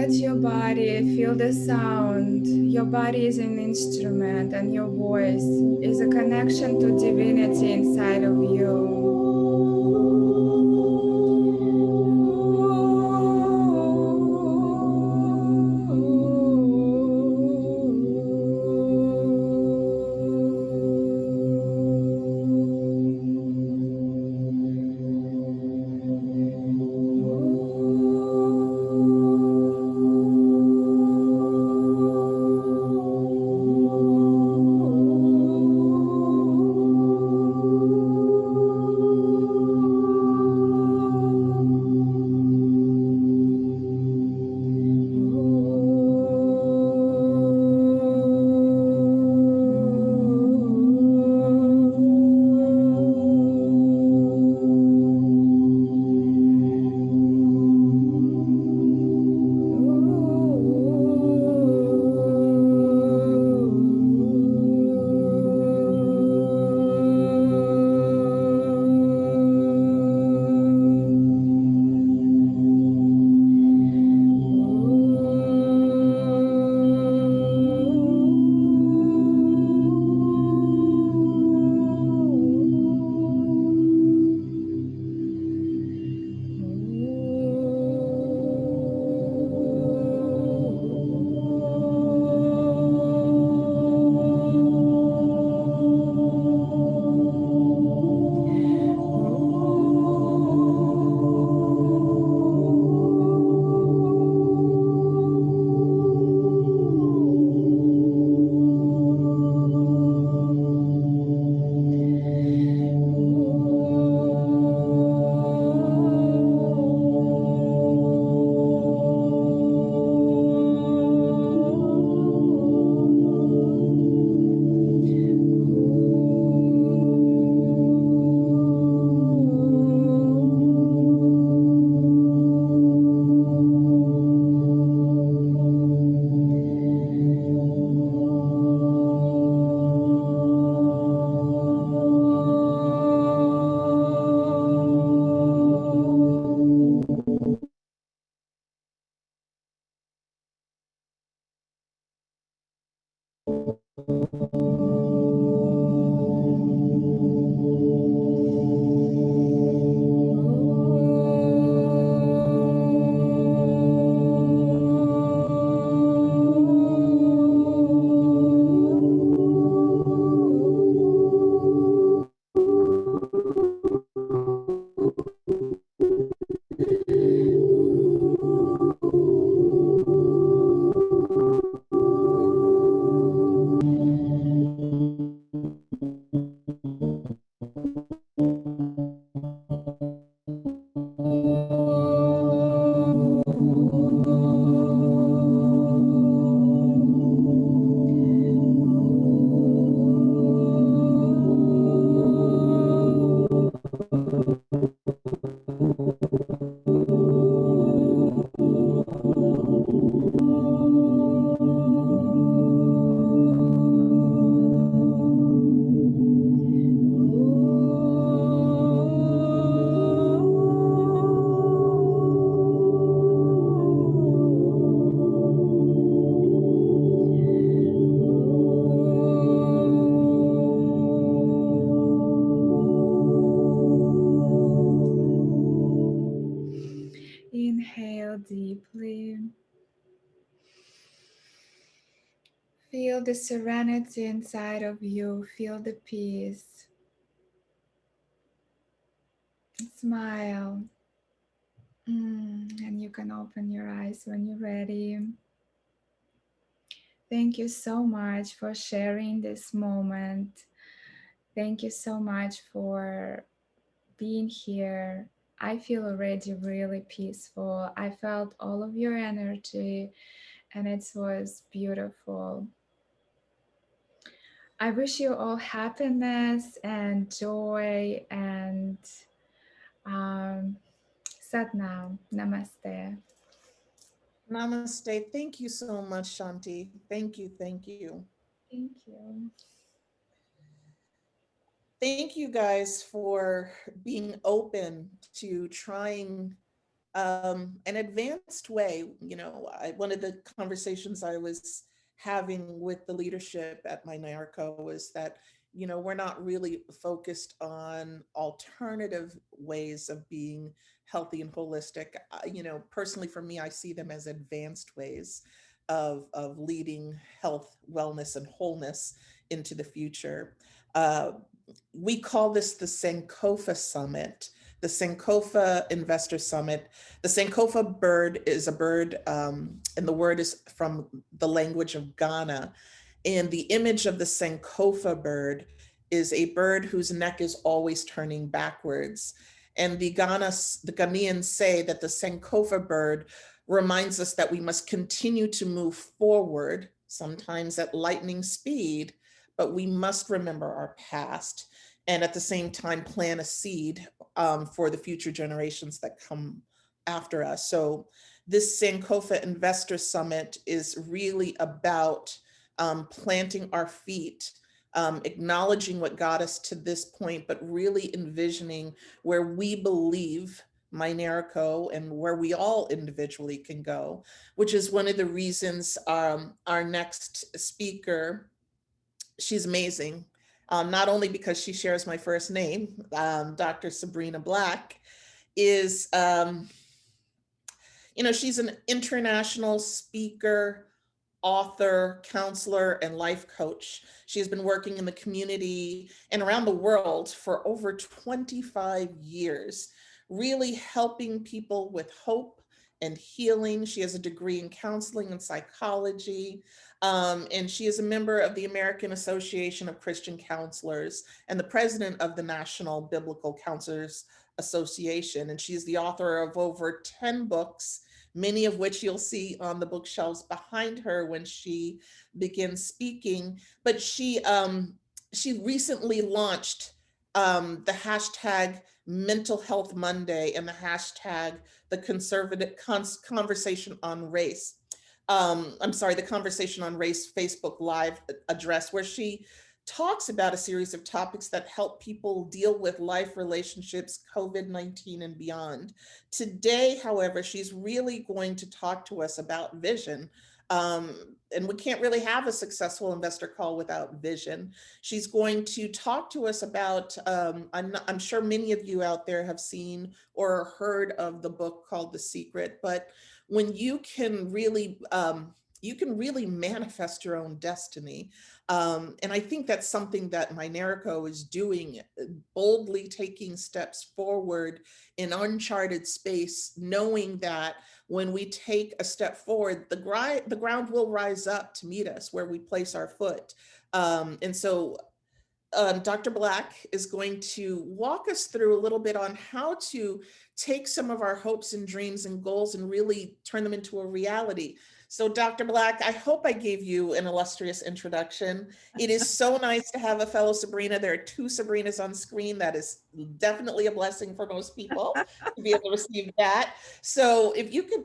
at your body, feel the sound. Your body is an instrument, and your voice is a connection to divinity inside of you. Inhale deeply. Feel the serenity inside of you. Feel the peace. Smile. And you can open your eyes when you're ready. Thank you so much for sharing this moment. Thank you so much for being here. I feel already really peaceful. I felt all of your energy and it was beautiful. I wish you all happiness and joy and um, Satnam. Namaste. Namaste. Thank you so much, Shanti. Thank you. Thank you. Thank you. Thank you guys for being open to trying an advanced way. One of the conversations I was having with the leadership at Minerco was that, we're not really focused on alternative ways of being healthy and holistic. Personally for me, I see them as advanced ways of leading health, wellness, and wholeness into the future. Uh, we call this the Sankofa Summit, the Sankofa Investor Summit. The Sankofa bird is a bird, and the word is from the language of Ghana. And the image of the Sankofa bird is a bird whose neck is always turning backwards. And the Ghanaians say that the Sankofa bird reminds us that we must continue to move forward, sometimes at lightning speed, but we must remember our past and at the same time plant a seed for the future generations that come after us. So this Sankofa Investor Summit is really about planting our feet, acknowledging what got us to this point, but really envisioning where we believe Minerco and where we all individually can go, which is one of the reasons our next speaker, she's amazing. Not only because she shares my first name, Dr. Sabrina Black, is, she's an international speaker, author, counselor, and life coach. She has been working in the community and around the world for over 25 years, really helping people with hope and healing. She has a degree in counseling and psychology, and she is a member of the American Association of Christian Counselors and the president of the National Biblical Counselors Association. And she's the author of over 10 books, many of which you'll see on the bookshelves behind her when she begins speaking. But she recently launched the hashtag Mental Health Monday and the hashtag the conservative conversation on race. I'm sorry, the Conversation on Race Facebook Live address, where she talks about a series of topics that help people deal with life, relationships, COVID-19, and beyond. Today, however, she's really going to talk to us about vision. And we can't really have a successful investor call without vision. She's going to talk to us about, I'm sure many of you out there have seen or heard of the book called The Secret, but when you can really manifest your own destiny. And I think that's something that Minerco is doing, boldly taking steps forward in uncharted space, knowing that when we take a step forward, the ground will rise up to meet us where we place our foot. And so Dr. Black is going to walk us through a little bit on how to take some of our hopes and dreams and goals and really turn them into a reality. So, Dr. Black, I hope I gave you an illustrious introduction. It is so nice to have a fellow Sabrina. There are two Sabrinas on screen. That is definitely a blessing for most people to be able to receive that. So, if you could,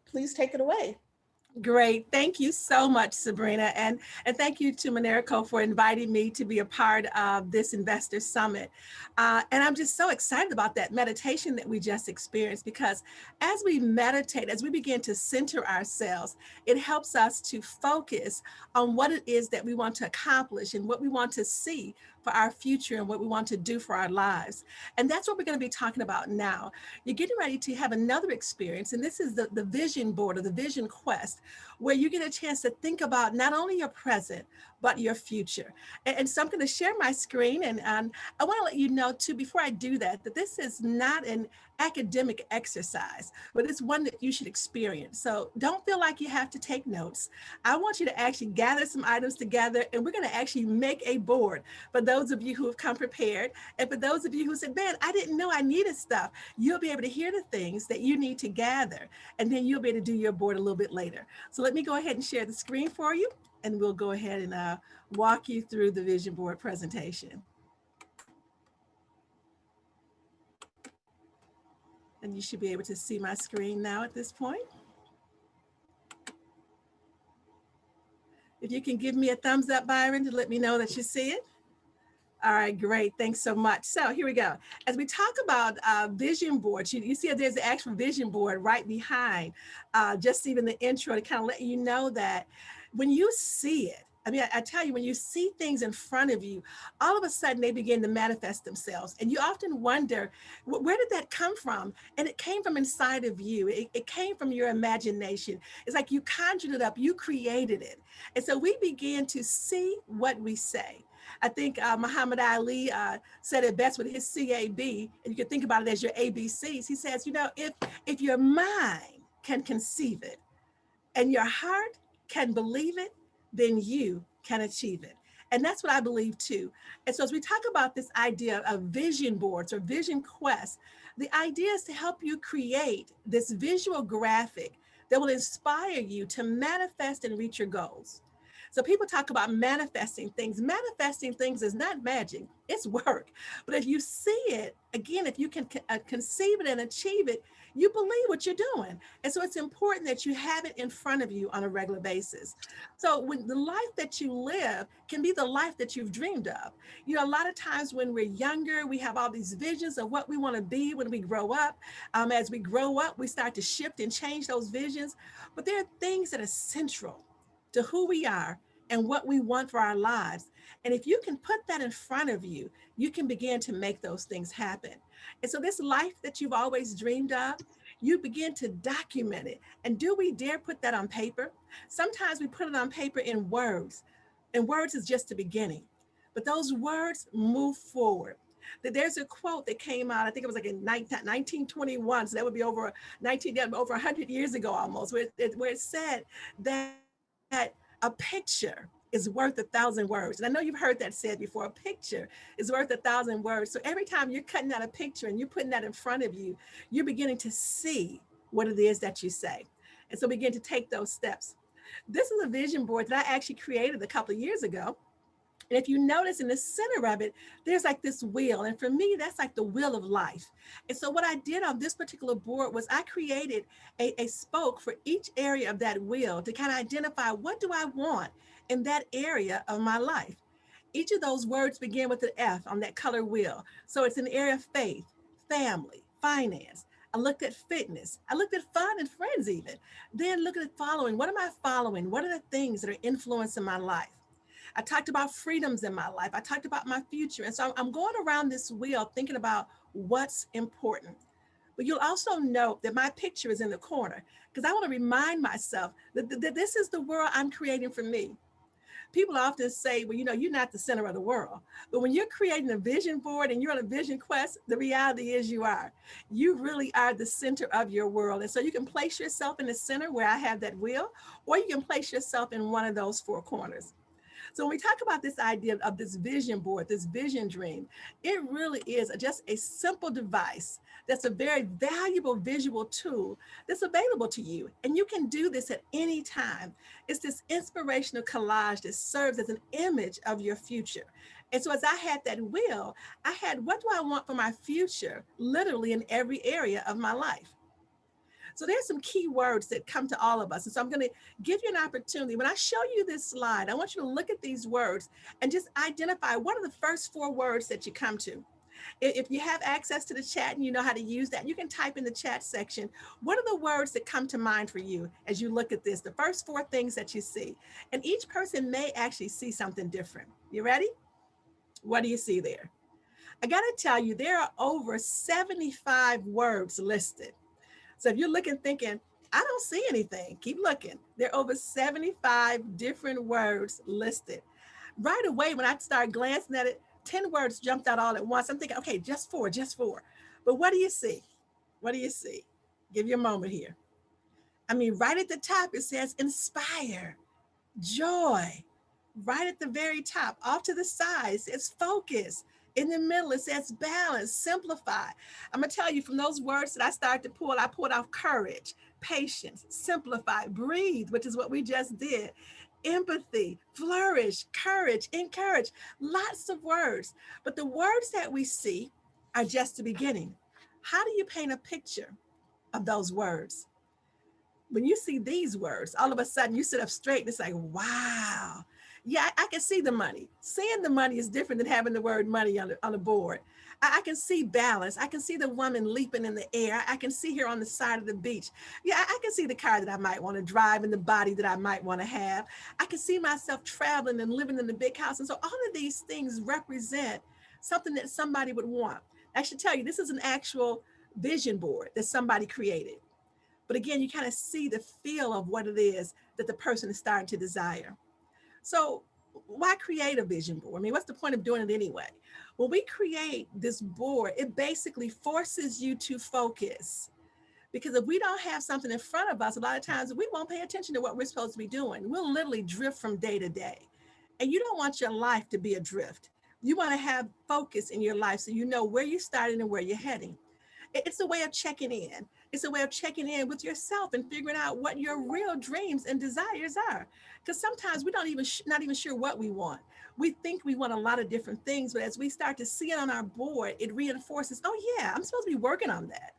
please take it away. Great. Thank you so much, Sabrina. And thank you to Minerco for inviting me to be a part of this Investor Summit. And I'm just so excited about that meditation that we just experienced, because as we meditate, as we begin to center ourselves, it helps us to focus on what it is that we want to accomplish and what we want to see for our future and what we want to do for our lives. And that's what we're going to be talking about now. You're getting ready to have another experience, and this is the vision board or the vision quest, where you get a chance to think about not only your present, but your future. And so I'm going to share my screen, and I want to let you know too, before I do that, that this is not an academic exercise, but it's one that you should experience. So don't feel like you have to take notes. I want you to actually gather some items together, and we're going to actually make a board for those of you who have come prepared. And for those of you who said, man, I didn't know I needed stuff, you'll be able to hear the things that you need to gather, and then you'll be able to do your board a little bit later. So let me go ahead and share the screen for you, and we'll go ahead and walk you through the vision board presentation. And you should be able to see my screen now at this point. If you can give me a thumbs up, Byron, to let me know that you see it. All right, great. Thanks so much. So here we go. As we talk about vision boards, you see there's the actual vision board right behind just even the intro to kind of let you know that when you see it, I mean, I tell you, when you see things in front of you, all of a sudden they begin to manifest themselves. And you often wonder, where did that come from? And it came from inside of you. It came from your imagination. It's like you conjured it up, you created it. And so we begin to see what we say. I think Muhammad Ali said it best with his CAB, and you can think about it as your ABCs. He says, if your mind can conceive it, and your heart can believe it, then you can achieve it. And that's what I believe too. And so, as we talk about this idea of vision boards or vision quests, the idea is to help you create this visual graphic that will inspire you to manifest and reach your goals. So people talk about manifesting things. Manifesting things is not magic, it's work. But if you see it, again, if you can conceive it and achieve it, you believe what you're doing. And so it's important that you have it in front of you on a regular basis. So when the life that you live can be the life that you've dreamed of. A lot of times when we're younger, we have all these visions of what we want to be when we grow up. As we grow up, we start to shift and change those visions. But there are things that are central to who we are and what we want for our lives. And if you can put that in front of you, you can begin to make those things happen. And so, this life that you've always dreamed of, you begin to document it. And do we dare put that on paper? Sometimes we put it on paper in words, and words is just the beginning. But those words move forward. There's a quote that came out, I think it was like in 1921, so that would be over 100 years ago almost, where it said that a picture is worth 1,000 words. And I know you've heard that said before. A picture is worth 1,000 words. So every time you're cutting out a picture and you're putting that in front of you, you're beginning to see what it is that you say. And so begin to take those steps. This is a vision board that I actually created a couple of years ago. And if you notice in the center of it, there's like this wheel. And for me, that's like the wheel of life. And so what I did on this particular board was I created a spoke for each area of that wheel to kind of identify what do I want in that area of my life. Each of those words begin with an F on that color wheel. So it's an area of faith, family, finance. I looked at fitness. I looked at fun and friends even. Then look at following. What am I following? What are the things that are influencing my life? I talked about freedoms in my life. I talked about my future. And so I'm going around this wheel thinking about what's important. But you'll also note that my picture is in the corner because I want to remind myself that this is the world I'm creating for me. People often say, well, you're not the center of the world. But when you're creating a vision board and you're on a vision quest, the reality is you are. You really are the center of your world. And so you can place yourself in the center where I have that wheel, or you can place yourself in one of those four corners. So when we talk about this idea of this vision board, this vision dream, it really is just a simple device that's a very valuable visual tool that's available to you. And you can do this at any time. It's this inspirational collage that serves as an image of your future. And so as I had that wheel, I had what do I want for my future, literally in every area of my life. So there's some key words that come to all of us. And so I'm going to give you an opportunity. When I show you this slide, I want you to look at these words and just identify what are the first four words that you come to. If you have access to the chat and you know how to use that, you can type in the chat section. What are the words that come to mind for you as you look at this? The first four things that you see. And each person may actually see something different. You ready? What do you see there? I got to tell you, there are over 75 words listed. So if you're looking, thinking, I don't see anything, keep looking. There are over 75 different words listed. Right away, when I started glancing at it, 10 words jumped out all at once. I'm thinking, okay, just four, just four. But what do you see? What do you see? Give you a moment here. I mean, right at the top, it says inspire, joy. Right at the very top, off to the side, it says focus. In the middle, it says balance, simplify. I'm gonna tell you from those words that I started to pull, I pulled out courage, patience, simplify, breathe, which is what we just did, empathy, flourish, courage, encourage, lots of words. But the words that we see are just the beginning. How do you paint a picture of those words? When you see these words, all of a sudden you sit up straight and it's like, wow. Yeah, I can see the money. Seeing the money is different than having the word money on the board. I can see balance. I can see the woman leaping in the air. I can see her on the side of the beach. Yeah, I can see the car that I might want to drive and the body that I might want to have. I can see myself traveling and living in the big house. And so all of these things represent something that somebody would want. I should tell you, this is an actual vision board that somebody created. But again, you kind of see the feel of what it is that the person is starting to desire. So why create a vision board? I mean, what's the point of doing it anyway? When we create this board, it basically forces you to focus. Because if we don't have something in front of us, a lot of times we won't pay attention to what we're supposed to be doing. We'll literally drift from day to day. And you don't want your life to be a drift. You want to have focus in your life so you know where you're starting and where you're heading. It's a way of checking in. It's a way of checking in with yourself and figuring out what your real dreams and desires are. Because sometimes we don't even not even sure what we want. We think we want a lot of different things, but as we start to see it on our board, it reinforces, oh yeah, I'm supposed to be working on that.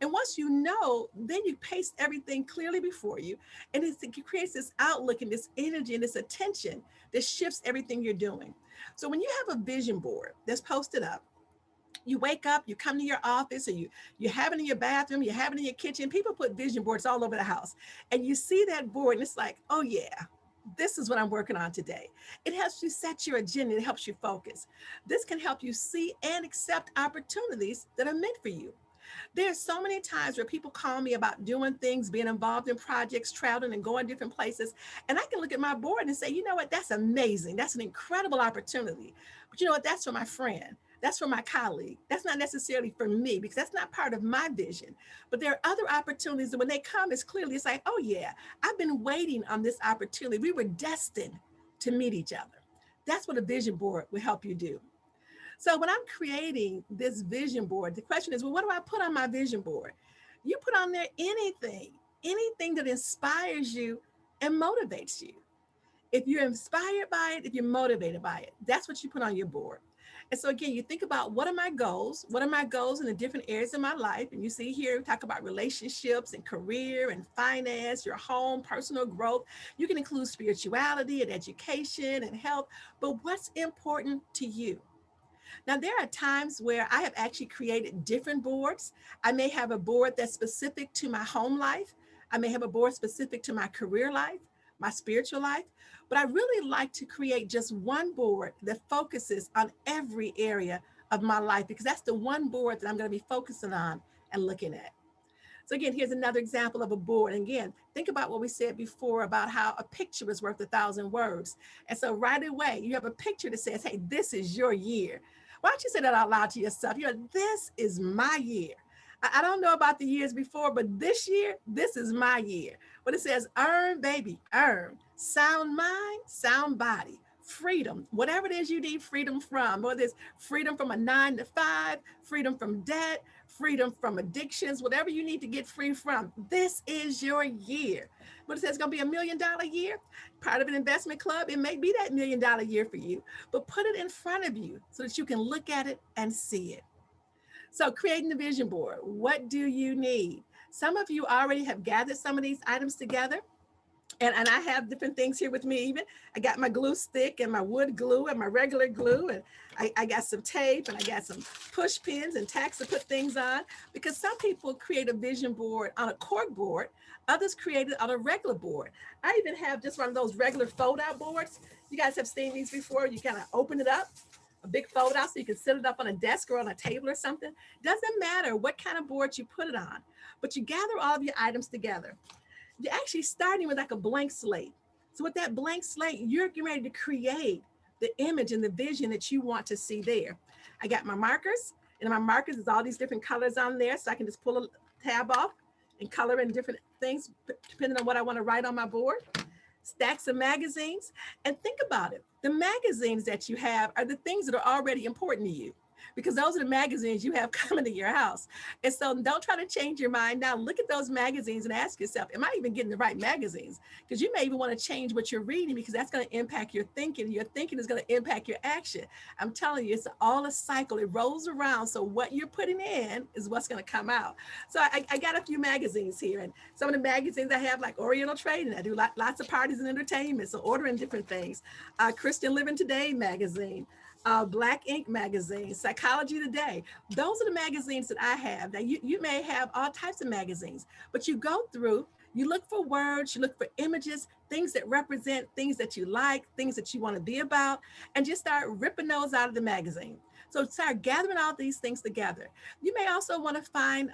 And once you know, then you paste everything clearly before you, and it creates this outlook and this energy and this attention that shifts everything you're doing. So when you have a vision board that's posted up, you wake up, you come to your office, or you have it in your bathroom, you have it in your kitchen. People put vision boards all over the house, and you see that board, and it's like, oh yeah, this is what I'm working on today. It helps you set your agenda. It helps you focus. This can help you see and accept opportunities that are meant for you. There's so many times where people call me about doing things, being involved in projects, traveling and going different places. And I can look at my board and say, you know what, that's amazing. That's an incredible opportunity. But you know what, that's for my friend. That's for my colleague. That's not necessarily for me because that's not part of my vision. But there are other opportunities that when they come, it's like, oh yeah, I've been waiting on this opportunity. We were destined to meet each other. That's what a vision board will help you do. So when I'm creating this vision board, the question is, well, what do I put on my vision board? You put on there anything that inspires you and motivates you. If you're inspired by it, if you're motivated by it, that's what you put on your board. And so again, you think about what are my goals? What are my goals in the different areas of my life? And you see here, we talk about relationships and career and finance, your home, personal growth. You can include spirituality and education and health, but what's important to you? Now, there are times where I have actually created different boards. I may have a board that's specific to my home life. I may have a board specific to my career life, my spiritual life. But I really like to create just one board that focuses on every area of my life because that's the one board that I'm going to be focusing on and looking at. So again, here's another example of a board. And again, think about what we said before about how a picture is worth 1,000 words. And so right away, you have a picture that says, hey, this is your year. Why don't you say that out loud to yourself? You know, this is my year. I don't know about the years before, but this year, this is my year. But it says, earn, baby, earn. Sound mind, sound body. Freedom, whatever it is you need freedom from, whether it's freedom from a 9 to 5, freedom from debt, freedom from addictions, whatever you need to get free from. This is your year. But it says it's going to be $1 million year, part of an investment club. It may be that $1 million year for you, but put it in front of you so that you can look at it and see it. So creating the vision board, what do you need? Some of you already have gathered some of these items together. And I have different things here with me even. I got my glue stick and my wood glue and my regular glue. And I got some tape and I got some push pins and tacks to put things on. Because some people create a vision board on a cork board. Others create it on a regular board. I even have just one of those regular fold out boards. You guys have seen these before. You kind of open it up, a big fold out so you can set it up on a desk or on a table or something. Doesn't matter what kind of board you put it on, but you gather all of your items together. You're actually starting with like a blank slate. So with that blank slate, you're getting ready to create the image and the vision that you want to see there. I got my markers, and my markers is all these different colors on there, so I can just pull a tab off and color in different things depending on what I want to write on my board. Stacks of magazines, and think about it. The magazines that you have are the things that are already important to you. because those are the magazines you have coming to your house. And so don't try to change your mind now. Look at those magazines and ask yourself, am I even getting the right magazines? Because you may even want to change what you're reading, because that's going to impact your thinking. Your thinking is going to impact your action. I'm telling you, it's all a cycle. It rolls around. So what you're putting in is what's going to come out. So I got a few magazines here, and some of the magazines I have, like Oriental Trading. I do lots of parties and entertainment, so ordering different things. Christian Living Today magazine, Black Ink magazine, Psychology Today. Those are the magazines that I have. Now, you may have all types of magazines, but you go through, you look for words, you look for images, things that represent things that you like, things that you want to be about, and just start ripping those out of the magazine. So start gathering all these things together. You may also want to find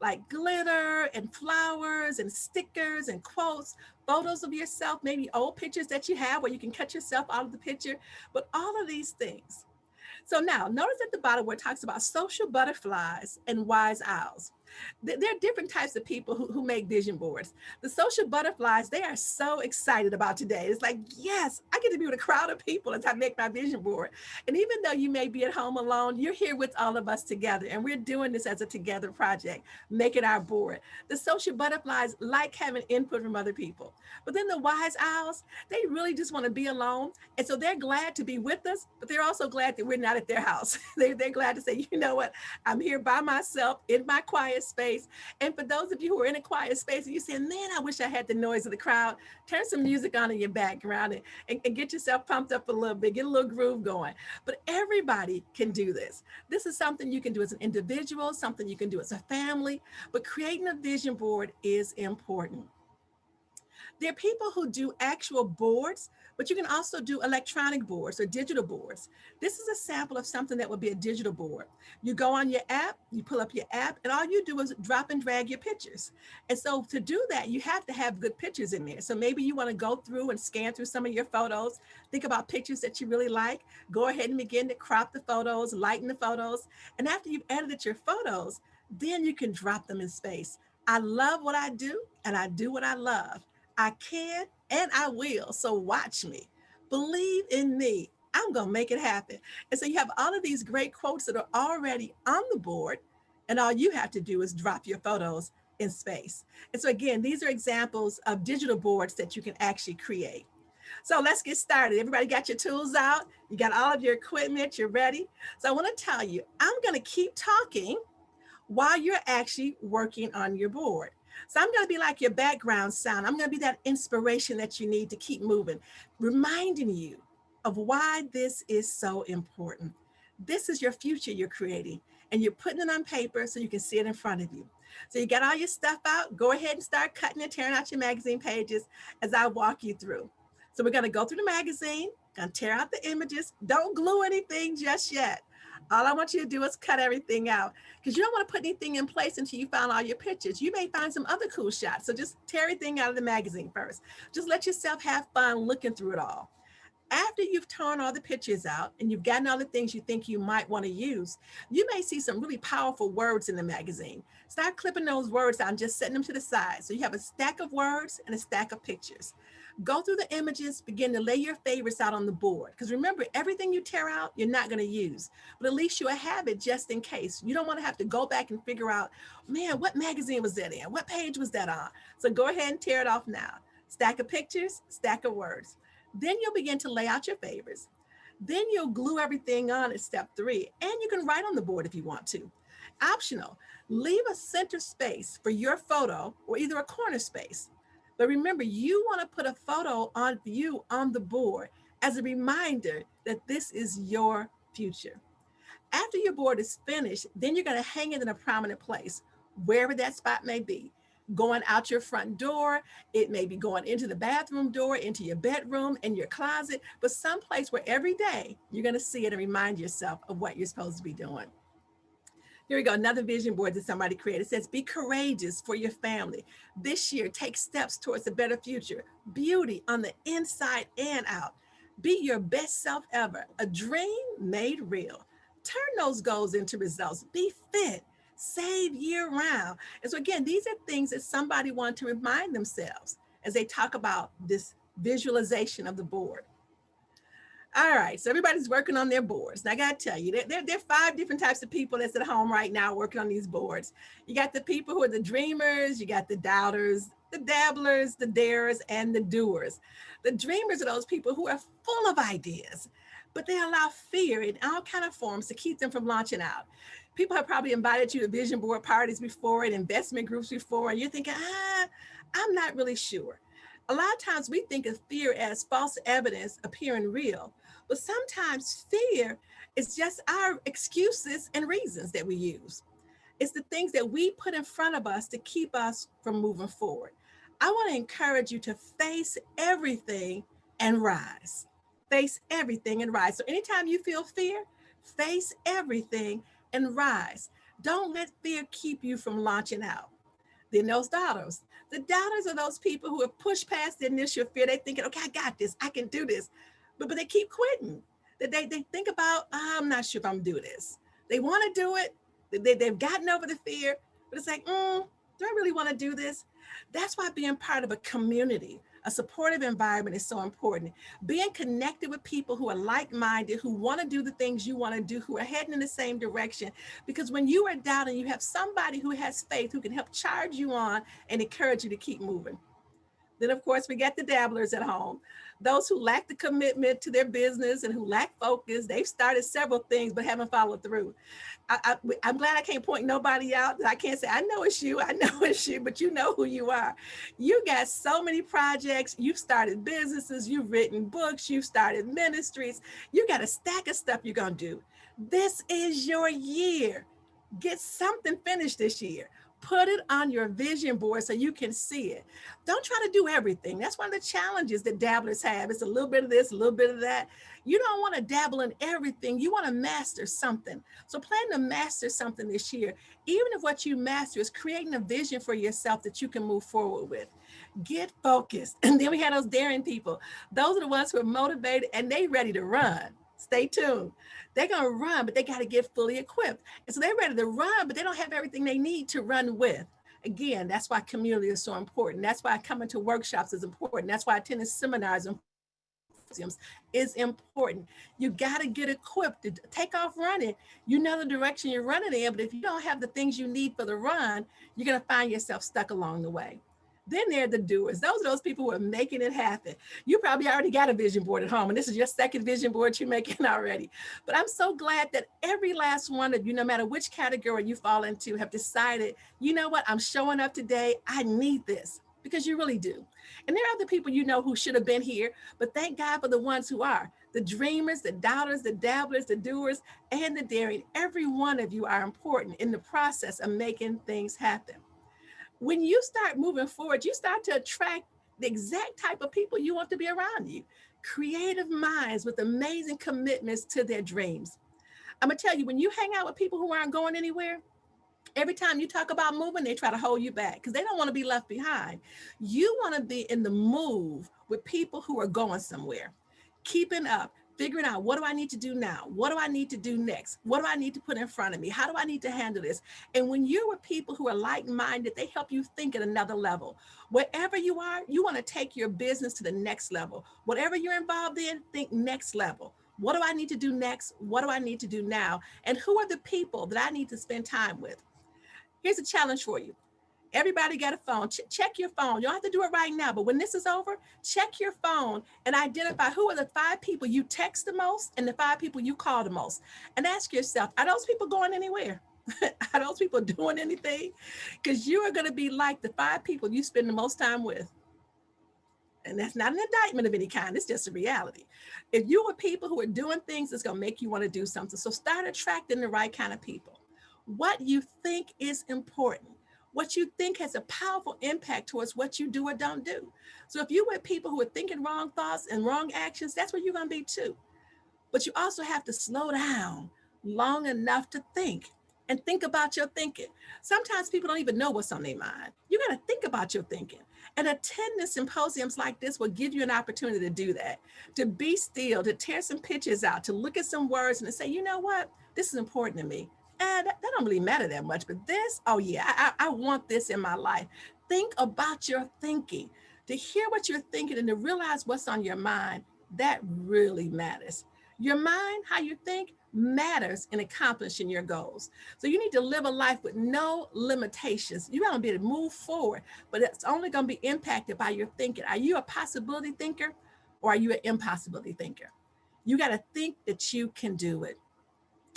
like glitter and flowers and stickers and quotes, photos of yourself, maybe old pictures that you have where you can cut yourself out of the picture, but all of these things. So now notice at the bottom where it talks about social butterflies and wise owls. There are different types of people who make vision boards. The social butterflies, they are so excited about today. It's like, yes, I get to be with a crowd of people as I make my vision board. And even though you may be at home alone, you're here with all of us together. And we're doing this as a together project, making our board. The social butterflies like having input from other people. But then the wise owls, they really just want to be alone. And so they're glad to be with us, but they're also glad that we're not at their house. They're glad to say, you know what, I'm here by myself in my quiet space. And for those of you who are in a quiet space and you say, man, I wish I had the noise of the crowd, turn some music on in your background and get yourself pumped up a little bit, get a little groove going. But everybody can do this. This is something you can do as an individual, something you can do as a family, but creating a vision board is important. There are people who do actual boards, but you can also do electronic boards or digital boards. This is a sample of something that would be a digital board. You go on your app, you pull up your app, and all you do is drop and drag your pictures. And so to do that, you have to have good pictures in there. So maybe you want to go through and scan through some of your photos, think about pictures that you really like, go ahead and begin to crop the photos, lighten the photos. And after you've edited your photos, then you can drop them in space. I love what I do, and I do what I love. I can and I will. So watch me. Believe in me. I'm going to make it happen. And so you have all of these great quotes that are already on the board. And all you have to do is drop your photos in space. And so, again, these are examples of digital boards that you can actually create. So let's get started. Everybody got your tools out. You got all of your equipment. You're ready. So I want to tell you, I'm going to keep talking while you're actually working on your board. So I'm going to be like your background sound. I'm going to be that inspiration that you need to keep moving, reminding you of why this is so important. This is your future you're creating, and you're putting it on paper so you can see it in front of you. So you got all your stuff out. Go ahead and start cutting and tearing out your magazine pages as I walk you through. So we're going to go through the magazine, going to tear out the images. Don't glue anything just yet. All I want you to do is cut everything out, because you don't want to put anything in place until you found all your pictures. You may find some other cool shots. So just tear everything out of the magazine first. Just let yourself have fun looking through it all. After you've torn all the pictures out and you've gotten all the things you think you might want to use, you may see some really powerful words in the magazine. Start clipping those words out and just setting them to the side. So you have a stack of words and a stack of pictures. Go through the images, begin to lay your favorites out on the board. Because remember, everything you tear out, you're not going to use. But at least you'll have it just in case. You don't want to have to go back and figure out, man, what magazine was that in? What page was that on? So go ahead and tear it off now. Stack of pictures, stack of words. Then you'll begin to lay out your favorites. Then you'll glue everything on at step 3. And you can write on the board if you want to. Optional, leave a center space for your photo or either a corner space. But remember, you want to put a photo on you on the board as a reminder that this is your future. After your board is finished, then you're going to hang it in a prominent place, wherever that spot may be. Going out your front door, it may be going into the bathroom door, into your bedroom, in your closet, but someplace where every day you're going to see it and remind yourself of what you're supposed to be doing. Here we go, another vision board that somebody created. It says, be courageous for your family. This year, take steps towards a better future. Beauty on the inside and out. Be your best self ever. A dream made real. Turn those goals into results. Be fit. Save year round. And so again, these are things that somebody wanted to remind themselves as they talk about this visualization of the board. All right, so everybody's working on their boards. Now, I got to tell you, there are five different types of people that's at home right now working on these boards. You got the people who are the dreamers, you got the doubters, the dabblers, the darers, and the doers. The dreamers are those people who are full of ideas, but they allow fear in all kind of forms to keep them from launching out. People have probably invited you to vision board parties before and investment groups before, and you're thinking, I'm not really sure. A lot of times we think of fear as false evidence appearing real, but sometimes fear is just our excuses and reasons that we use. It's the things that we put in front of us to keep us from moving forward. I want to encourage you to face everything and rise. Face everything and rise. So anytime you feel fear, face everything and rise. Don't let fear keep you from launching out. Then those doubters. The doubters are those people who have pushed past the initial fear. They're thinking, okay, I got this. I can do this. But they keep quitting. They think about, I'm not sure if I'm do this. They want to do it. They've gotten over the fear, but it's like, do I really want to do this? That's why being part of a community, a supportive environment is so important. Being connected with people who are like-minded, who want to do the things you want to do, who are heading in the same direction. Because when you are doubting, you have somebody who has faith who can help charge you on and encourage you to keep moving. Then, of course, we got the dabblers at home. Those who lack the commitment to their business and who lack focus. They've started several things but haven't followed through. I'm glad I can't point nobody out. I can't say, I know it's you, I know it's you, but you know who you are. You got so many projects. You've started businesses, you've written books, you've started ministries. You got a stack of stuff you're going to do. This is your year. Get something finished this year. Put it on your vision board so you can see it. Don't try to do everything. That's one of the challenges that dabblers have. It's a little bit of this, a little bit of that. You don't want to dabble in everything. You want to master something. So plan to master something this year. Even if what you master is creating a vision for yourself that you can move forward with. Get focused. And then we have those daring people. Those are the ones who are motivated and they ready to run. Stay tuned. They're going to run, but they got to get fully equipped. And so they're ready to run, but they don't have everything they need to run with. Again, that's why community is so important. That's why coming to workshops is important. That's why attending seminars and symposiums is important. You got to get equipped to take off running. You know the direction you're running in, but if you don't have the things you need for the run, you're going to find yourself stuck along the way. Then there are the doers. Those are those people who are making it happen. You probably already got a vision board at home, and this is your second vision board you're making already. But I'm so glad that every last one of you, no matter which category you fall into, have decided, you know what, I'm showing up today. I need this, because you really do. And there are other people you know who should have been here, but thank God for the ones who are. The dreamers, the doubters, the dabblers, the doers, and the daring. Every one of you are important in the process of making things happen. When you start moving forward, you start to attract the exact type of people you want to be around you. Creative minds with amazing commitments to their dreams. I'm gonna tell you, when you hang out with people who aren't going anywhere, every time you talk about moving, they try to hold you back because they don't want to be left behind. You want to be in the move with people who are going somewhere, keeping up, figuring out, what do I need to do now? What do I need to do next? What do I need to put in front of me? How do I need to handle this? And when you're with people who are like-minded, they help you think at another level. Wherever you are, you want to take your business to the next level. Whatever you're involved in, think next level. What do I need to do next? What do I need to do now? And who are the people that I need to spend time with? Here's a challenge for you. Everybody got a phone. Check your phone. You don't have to do it right now, but when this is over, check your phone and identify who are the 5 people you text the most and the 5 people you call the most. And ask yourself, are those people going anywhere? Are those people doing anything? Because you are going to be like the 5 people you spend the most time with. And that's not an indictment of any kind. It's just a reality. If you are people who are doing things, it's going to make you want to do something. So start attracting the right kind of people. What you think is important, what you think has a powerful impact towards what you do or don't do. So if you're with people who are thinking wrong thoughts and wrong actions, that's where you're going to be too. But you also have to slow down long enough to think and think about your thinking. Sometimes people don't even know what's on their mind. You got to think about your thinking. And attending symposiums like this will give you an opportunity to do that, to be still, to tear some pictures out, to look at some words and to say, you know what, this is important to me. And that don't really matter that much, but this, oh yeah, I want this in my life. Think about your thinking. To hear what you're thinking and to realize what's on your mind That really matters. Your mind, how you think, matters in accomplishing your goals. So you need to live a life with no limitations. You want to be able to move forward, but it's only going to be impacted by your thinking. Are you a possibility thinker or are you an impossibility thinker? You got to think that you can do it.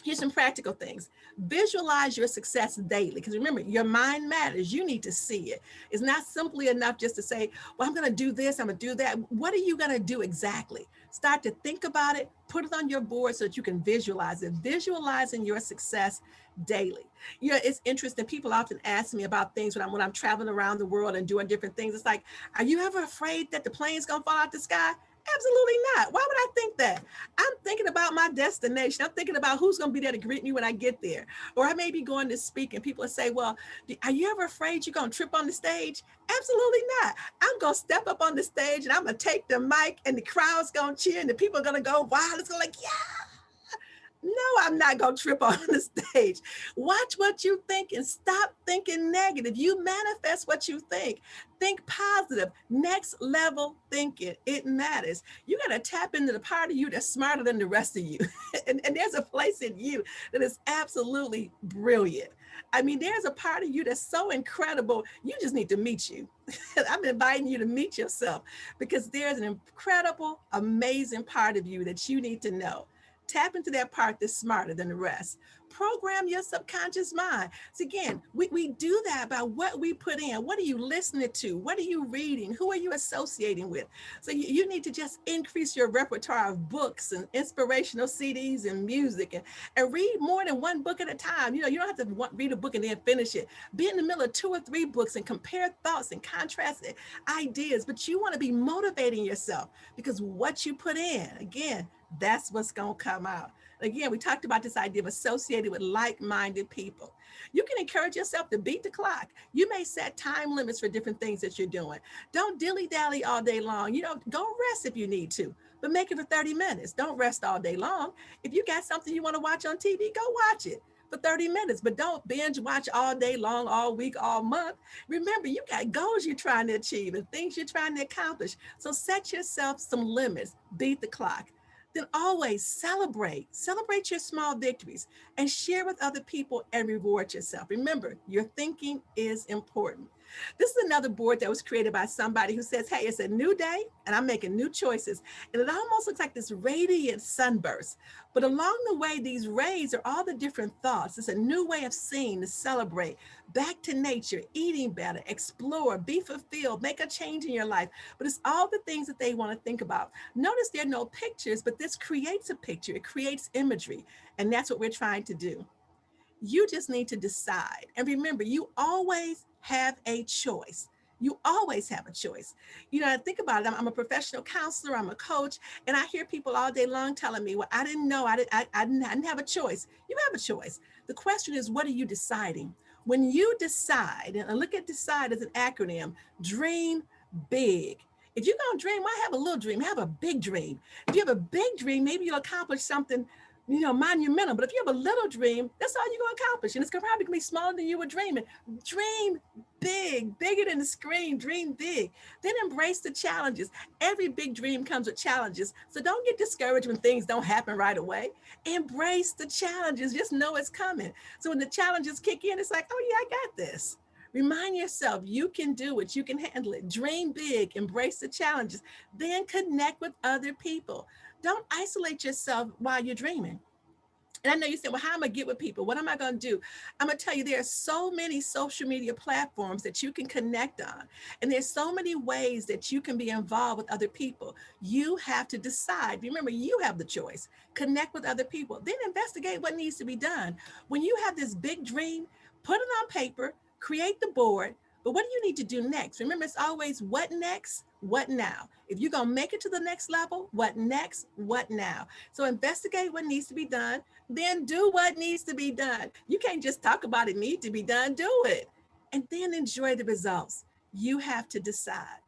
Here's some practical things. Visualize your success daily. Because remember, your mind matters. You need to see it. It's not simply enough just to say, well, I'm going to do this, I'm going to do that. What are you going to do exactly? Start to think about it, put it on your board so that you can visualize it. Visualizing your success daily. You know, it's interesting. People often ask me about things when I'm traveling around the world and doing different things. It's like, are you ever afraid that the plane's going to fall out the sky? Absolutely not. Why would I think that? I'm thinking about my destination. I'm thinking about who's going to be there to greet me when I get there. Or I may be going to speak and people will say, well, are you ever afraid you're going to trip on the stage? Absolutely not. I'm going to step up on the stage and I'm going to take the mic and the crowd's going to cheer and the people are going to go wild. It's going to like, yeah. No, I'm not going to trip on the stage. Watch what you think and stop thinking negative. You manifest what you think. Think positive. Next level thinking. It matters. You got to tap into the part of you that's smarter than the rest of you. And there's a place in you that is absolutely brilliant. I mean, there's a part of you that's so incredible. You just need to meet you. I'm inviting you to meet yourself because there's an incredible, amazing part of you that you need to know. Tap into that part that's smarter than the rest. Program your subconscious mind. So again, we do that by what we put in. What are you listening to? What are you reading? Who are you associating with? So you need to just increase your repertoire of books and inspirational CDs and music and read more than one book at a time. You know, you don't have to read a book and then finish it. Be in the middle of 2 or 3 books and compare thoughts and contrast ideas, but you want to be motivating yourself because what you put in, again, that's what's going to come out. Again, we talked about this idea of associated with like-minded people. You can encourage yourself to beat the clock. You may set time limits for different things that you're doing. Don't dilly-dally all day long. You know, go rest if you need to, but make it for 30 minutes. Don't rest all day long. If you got something you want to watch on TV, go watch it for 30 minutes, but don't binge watch all day long, all week, all month. Remember, you got goals you're trying to achieve and things you're trying to accomplish. So set yourself some limits, beat the clock. Then always celebrate your small victories and share with other people and reward yourself. Remember, your thinking is important. This is another board that was created by somebody who says, hey, it's a new day and I'm making new choices. And it almost looks like this radiant sunburst. But along the way, these rays are all the different thoughts. It's a new way of seeing, to celebrate, back to nature, eating better, explore, be fulfilled, make a change in your life. But it's all the things that they want to think about. Notice there are no pictures, but this creates a picture. It creates imagery. And that's what we're trying to do. You just need to decide. And remember, you always have a choice. You always have a choice. You know, think about it. I'm a professional counselor, I'm a coach, and I hear people all day long telling me, well, I didn't know, I didn't have a choice. You have a choice. The question is, what are you deciding? When you decide, and look at decide as an acronym, dream big. If you're going to dream, why have a little dream? Have a big dream. If you have a big dream, maybe you'll accomplish something, you know, monumental. But if you have a little dream, that's all you're going to accomplish. And it's probably going to be smaller than you were dreaming. Dream big, bigger than the screen, dream big. Then embrace the challenges. Every big dream comes with challenges. So don't get discouraged when things don't happen right away. Embrace the challenges. Just know it's coming. So when the challenges kick in, it's like, oh yeah, I got this. Remind yourself you can do it, you can handle it. Dream big, embrace the challenges, then connect with other people. Don't isolate yourself while you're dreaming. And I know you said, well, how am I going to get with people? What am I going to do? I'm going to tell you, there are so many social media platforms that you can connect on. And there's so many ways that you can be involved with other people. You have to decide. Remember, you have the choice. Connect with other people. Then investigate what needs to be done. When you have this big dream, put it on paper, create the board. But what do you need to do next? Remember, it's always what next, what now. If you're going to make it to the next level, what next, what now. So investigate what needs to be done, then do what needs to be done. You can't just talk about it need to be done, do it. And then enjoy the results. You have to decide.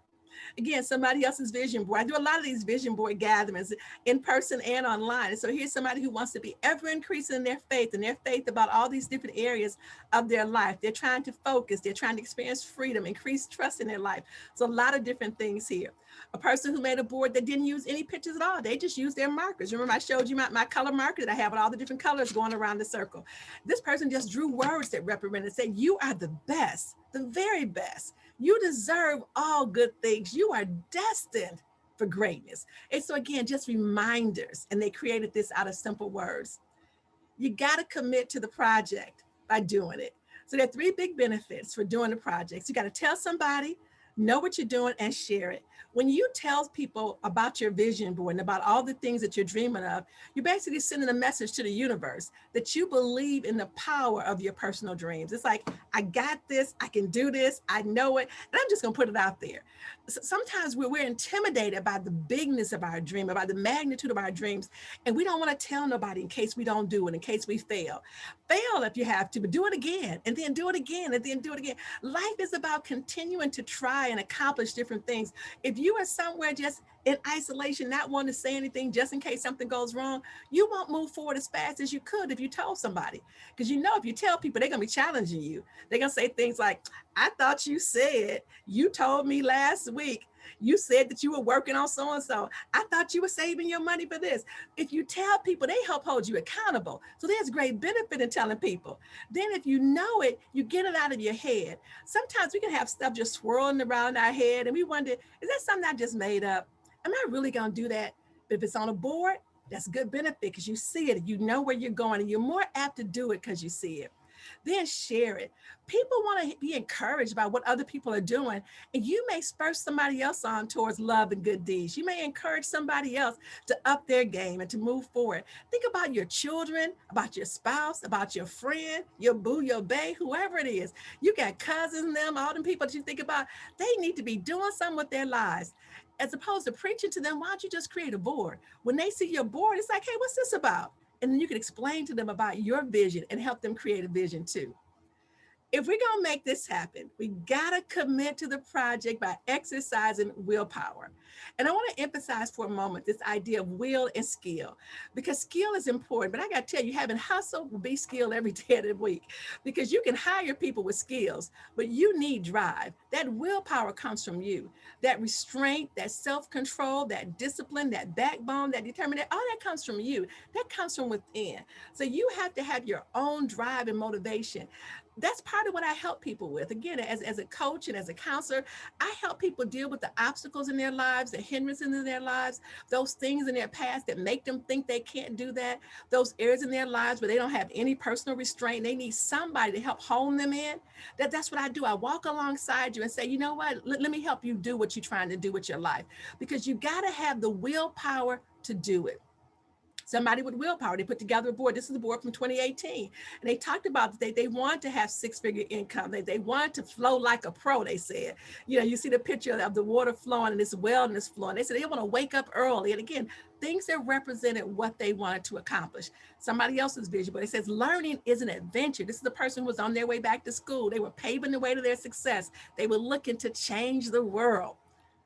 Again, somebody else's vision board. I do a lot of these vision board gatherings in person and online. And so here's somebody who wants to be ever increasing in their faith and their faith about all these different areas of their life. They're trying to focus, they're trying to experience freedom, increase trust in their life. So a lot of different things here. A person who made a board that didn't use any pictures at all. They just used their markers. Remember, I showed you my color marker that I have with all the different colors going around the circle. This person just drew words that represented, said, you are the best, the very best. You deserve all good things. You are destined for greatness. And so again, just reminders. And they created this out of simple words. You got to commit to the project by doing it. So there are three big benefits for doing the projects. You got to tell somebody, know what you're doing, and share it. When you tell people about your vision board and about all the things that you're dreaming of, you're basically sending a message to the universe that you believe in the power of your personal dreams. It's like, I got this, I can do this, I know it, and I'm just gonna put it out there. Sometimes we're intimidated by the bigness of our dream, about the magnitude of our dreams, and we don't want to tell nobody in case we don't do it, in case we fail. Fail if you have to, but do it again, and then do it again, and then do it again. Life is about continuing to try and accomplish different things. If you are somewhere just in isolation, not wanting to say anything just in case something goes wrong, you won't move forward as fast as you could if you told somebody. Because you know, if you tell people, they're going to be challenging you. They're going to say things like, I thought you said, you told me last week, you said that you were working on so and so. I thought you were saving your money for this. If you tell people, they help hold you accountable. So there's great benefit in telling people. Then if you know it, you get it out of your head. Sometimes we can have stuff just swirling around our head and we wonder, is that something I just made up? Am I really going to do that? But if it's on a board, that's good benefit because you see it, you know where you're going, and you're more apt to do it because you see it. Then share it. People want to be encouraged by what other people are doing, and you may spur somebody else on towards love and good deeds. You may encourage somebody else to up their game and to move forward. Think about your children, about your spouse, about your friend, your boo, your bae, whoever it is. You got cousins, them, all them people that you think about, they need to be doing something with their lives. As opposed to preaching to them, why don't you just create a board? When they see your board, it's like, hey, what's this about? And then you can explain to them about your vision and help them create a vision too. If we're going to make this happen, we got to commit to the project by exercising willpower. And I want to emphasize for a moment this idea of will and skill, because skill is important. But I got to tell you, having hustle will be skill every day of the week, because you can hire people with skills, but you need drive. That willpower comes from you. That restraint, that self-control, that discipline, that backbone, that determination, all that comes from you. That comes from within. So you have to have your own drive and motivation. That's part of what I help people with. Again, as a coach and as a counselor, I help people deal with the obstacles in their lives, the hindrances in their lives, those things in their past that make them think they can't do that, those areas in their lives where they don't have any personal restraint. They need somebody to help hone them in. That's what I do. I walk alongside you and say, you know what, let me help you do what you're trying to do with your life, because you got to have the willpower to do it. Somebody with willpower, they put together a board. This is the board from 2018. And they talked about that they wanted to have six-figure income. They wanted to flow like a pro, they said. You know, you see the picture of the water flowing and this wellness flowing. They said they want to wake up early. And again, things that represented what they wanted to accomplish. Somebody else's vision, but it says learning is an adventure. This is the person who was on their way back to school. They were paving the way to their success. They were looking to change the world.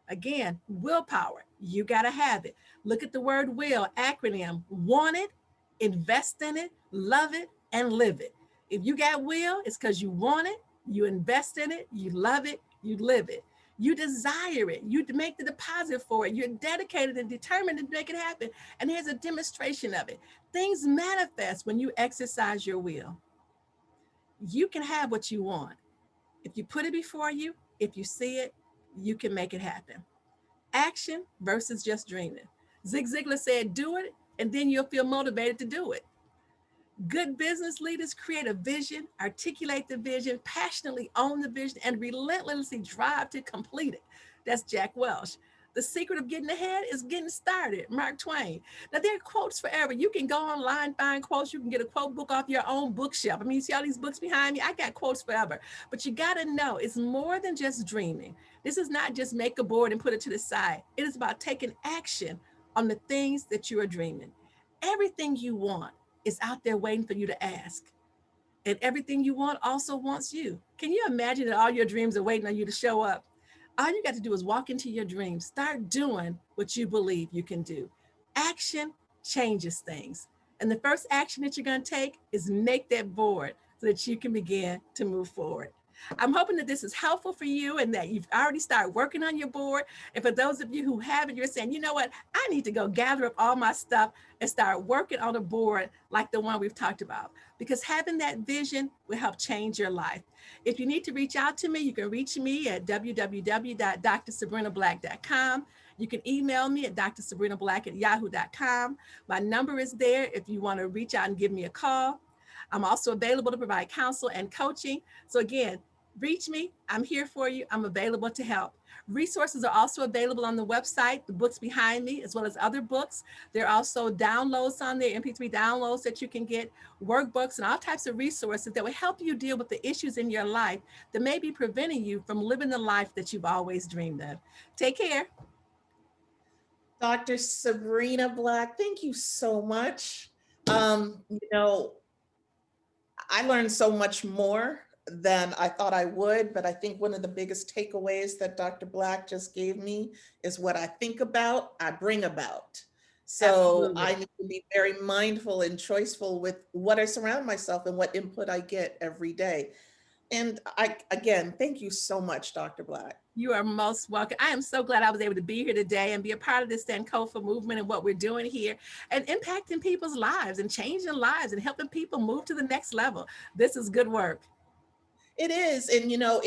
Again, willpower, you got to have it. Look at the word will, acronym, want it, invest in it, love it, and live it. If you got will, it's because you want it, you invest in it, you love it, you live it. You desire it, you make the deposit for it, you're dedicated and determined to make it happen. And here's a demonstration of it. Things manifest when you exercise your will. You can have what you want. If you put it before you, if you see it, you can make it happen. Action versus just dreaming. Zig Ziglar said, do it, and then you'll feel motivated to do it. Good business leaders create a vision, articulate the vision, passionately own the vision, and relentlessly drive to complete it. That's Jack Welch. The secret of getting ahead is getting started. Mark Twain. Now, there are quotes forever. You can go online, find quotes. You can get a quote book off your own bookshelf. I mean, you see all these books behind me? I got quotes forever. But you got to know it's more than just dreaming. This is not just make a board and put it to the side. It is about taking action on the things that you are dreaming. Everything you want is out there waiting for you to ask. And everything you want also wants you. Can you imagine that all your dreams are waiting on you to show up? All you got to do is walk into your dreams, start doing what you believe you can do. Action changes things. And the first action that you're going to take is make that board so that you can begin to move forward. I'm hoping that this is helpful for you and that you've already started working on your board. And for those of you who haven't, you're saying, you know what, I need to go gather up all my stuff and start working on a board like the one we've talked about. Because having that vision will help change your life. If you need to reach out to me, you can reach me at www.drsabrinablack.com. You can email me at drsabrinablack@yahoo.com. My number is there if you want to reach out and give me a call. I'm also available to provide counsel and coaching. So again, reach me. I'm here for you. I'm available to help. Resources are also available on the website, the books behind me, as well as other books. There are also downloads on there, MP3 downloads that you can get, workbooks, and all types of resources that will help you deal with the issues in your life that may be preventing you from living the life that you've always dreamed of. Take care. Dr. Sabrina Black, thank you so much. You know, I learned so much more than I thought I would, but I think one of the biggest takeaways that Dr. Black just gave me is what I think about, I bring about. So Absolutely. I need to be very mindful and choiceful with what I surround myself and what input I get every day. And again, thank you so much, Dr. Black. You are most welcome. I am so glad I was able to be here today and be a part of this Sankofa movement and what we're doing here and impacting people's lives and changing lives and helping people move to the next level. This is good work. It is, and you know,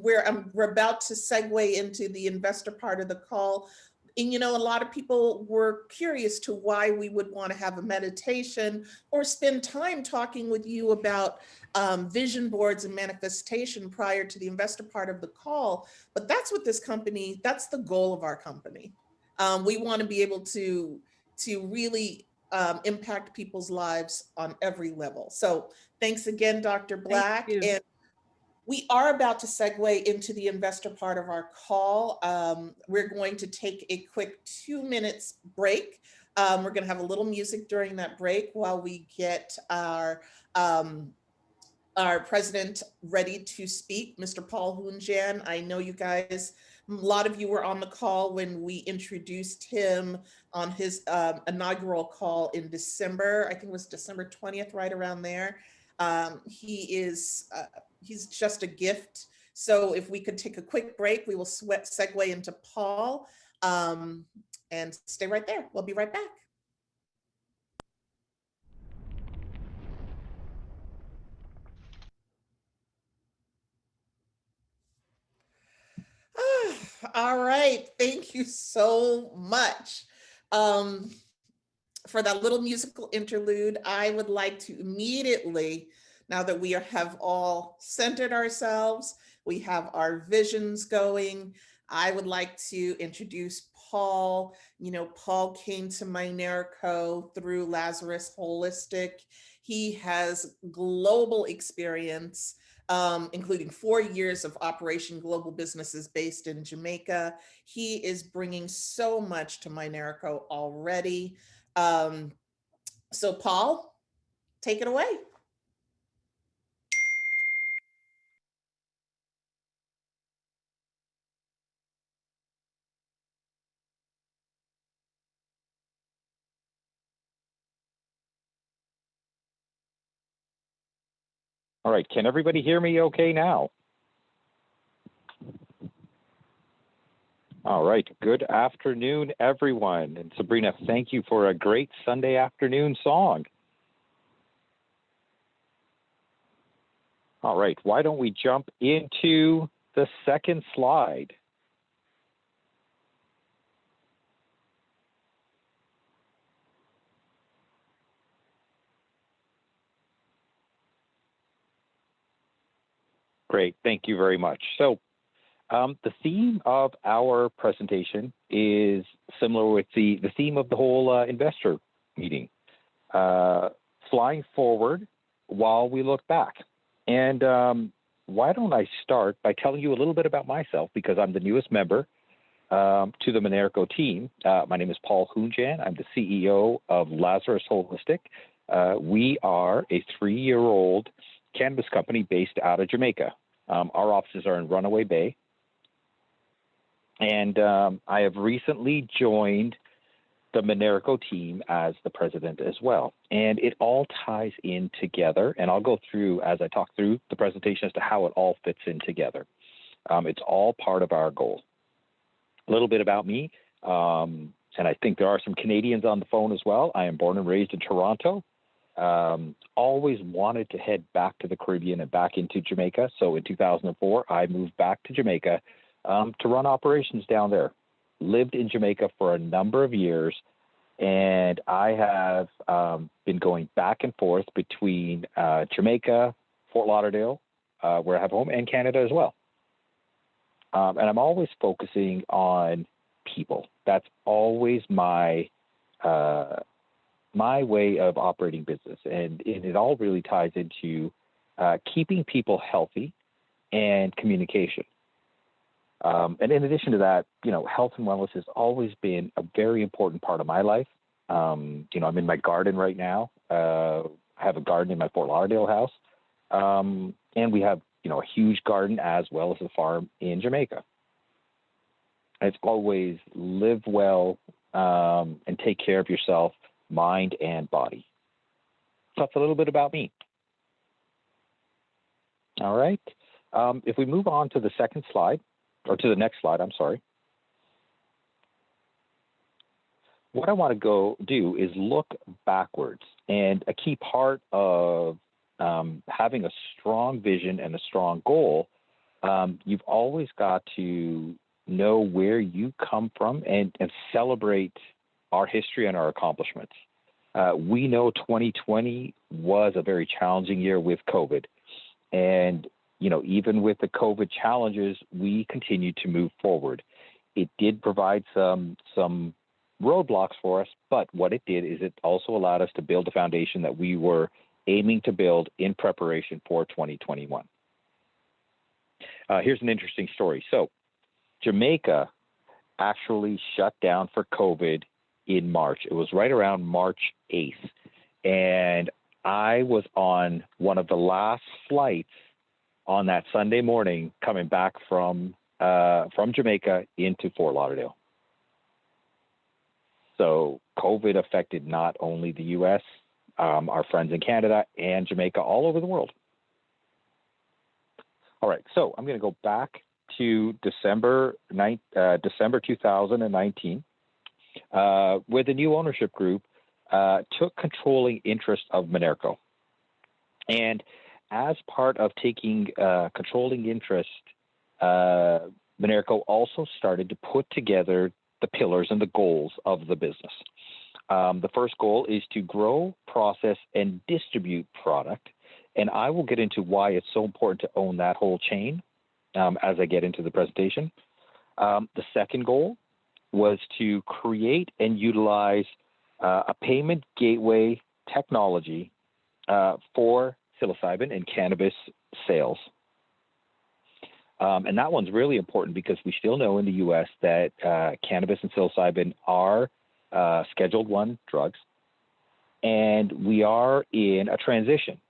we're about to segue into the investor part of the call. And you know, a lot of people were curious to why we would want to have a meditation or spend time talking with you about vision boards and manifestation prior to the investor part of the call. But that's what this company, that's the goal of our company. We want to be able to really impact people's lives on every level. So thanks again, Dr. Thank Black. you. And we are about to segue into the investor part of our call. We're going to take a quick 2 minutes break. We're going to have a little music during that break while we get our president ready to speak, Mr. Paul Hoonjan. I know you guys, a lot of you were on the call when we introduced him on his inaugural call in December. I think it was December 20th, right around there. He's just a gift. So if we could take a quick break, we will segue into Paul, and stay right there. We'll be right back. All right. Thank you so much. For that little musical interlude, I would like to immediately, now that we have all centered ourselves, we have our visions going, I would like to introduce Paul. You know, Paul came to Minerco through Lazarus Holistic. He has global experience, including 4 years of Operation Global Businesses based in Jamaica. He is bringing so much to Minerco already. So Paul, take it away. All right, can everybody hear me okay now? All right, good afternoon, everyone. And Sabrina, thank you for a great Sunday afternoon song. All right, why don't we jump into the second slide? Great, thank you very much. So the theme of our presentation is similar with the theme of the whole investor meeting, flying forward while we look back. And why don't I start by telling you a little bit about myself, because I'm the newest member to the Minerco team. My name is Paul Hoonjan. I'm the CEO of Lazarus Holistic. We are a 3-year-old cannabis company based out of Jamaica. Our offices are in Runaway Bay. And I have recently joined the Minerco team as the president as well. And it all ties in together. And I'll go through, as I talk through the presentation, as to how it all fits in together. It's all part of our goal. A little bit about me, and I think there are some Canadians on the phone as well. I am born and raised in Toronto. Always wanted to head back to the Caribbean and back into Jamaica. So in 2004, I moved back to Jamaica to run operations down there. Lived in Jamaica for a number of years, and I have been going back and forth between Jamaica, Fort Lauderdale, where I have home, and Canada as well. And I'm always focusing on people. That's always my my way of operating business, and it all really ties into keeping people healthy and communication. And in addition to that, health and wellness has always been a very important part of my life. I'm in my garden right now. I have a garden in my Fort Lauderdale house, and we have a huge garden as well as a farm in Jamaica. And it's always live well and take care of yourself, mind and body. So that's a little bit about me. All right. If we move on to the second slide, or to the next slide, I'm sorry. What I want to go do is look backwards. And a key part of having a strong vision and a strong goal, you've always got to know where you come from and celebrate our history and our accomplishments. We know 2020 was a very challenging year with COVID. And even with the COVID challenges, we continued to move forward. It did provide some roadblocks for us, but what it did is it also allowed us to build a foundation that we were aiming to build in preparation for 2021. Here's an interesting story. So Jamaica actually shut down for COVID in March. It was right around March 8th. And I was on one of the last flights on that Sunday morning coming back from Jamaica into Fort Lauderdale. So COVID affected not only the U.S., our friends in Canada and Jamaica, all over the world. All right, so I'm going to go back to December 2019, where the new ownership group took controlling interest of Minerco. And as part of taking controlling interest, Minerco also started to put together the pillars and the goals of the business. The first goal is to grow, process, and distribute product. And I will get into why it's so important to own that whole chain as I get into the presentation. The second goal was to create and utilize a payment gateway technology for psilocybin and cannabis sales. And that one's really important because we still know in the U.S. that cannabis and psilocybin are Scheduled I drugs, and we are in a transition.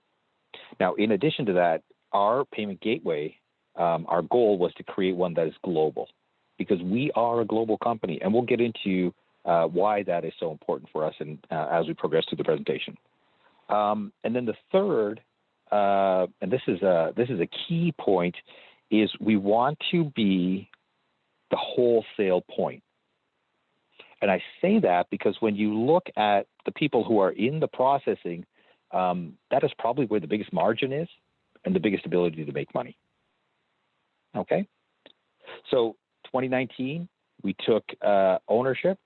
Now, in addition to that, our payment gateway, our goal was to create one that is global because we are a global company, and we'll get into why that is so important for us and as we progress through the presentation. And then the third, and this is a key point, is we want to be the wholesale point. And I say that because when you look at the people who are in the processing, that is probably where the biggest margin is and the biggest ability to make money. Okay? So 2019, we took ownership.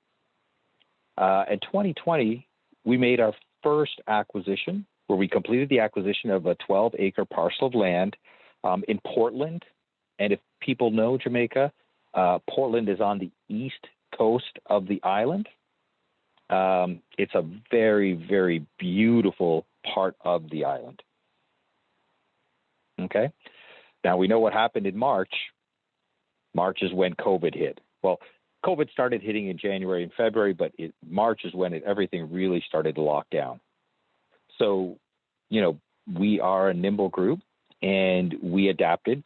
In 2020, we made our first acquisition where we completed the acquisition of a 12-acre parcel of land in Portland. And if people know Jamaica, Portland is on the east coast of the island. It's a very, very beautiful part of the island. Okay. Now we know what happened in March. March is when COVID hit. Well, COVID started hitting in January and February, but March is when everything really started to lock down. So, we are a nimble group and we adapted.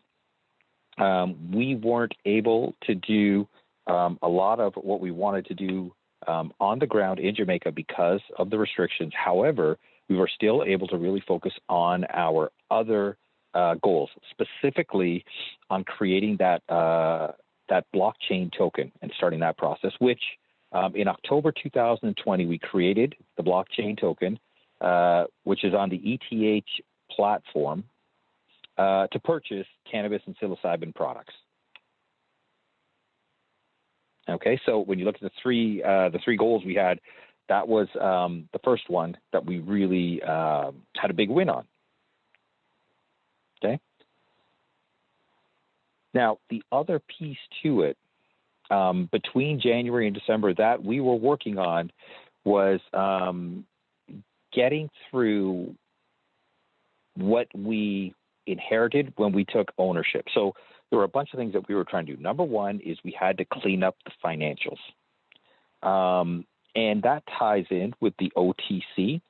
We weren't able to do a lot of what we wanted to do on the ground in Jamaica because of the restrictions. However, we were still able to really focus on our other goals, specifically on creating that blockchain token and starting that process, which in October 2020, we created the blockchain token, which is on the ETH platform to purchase cannabis and psilocybin products. Okay, so when you look at the three goals we had, that was the first one that we really had a big win on. Okay. Now, the other piece to it, between January and December that we were working on was getting through what we inherited when we took ownership. So there were a bunch of things that we were trying to do. Number one is we had to clean up the financials. And that ties in with the OTC.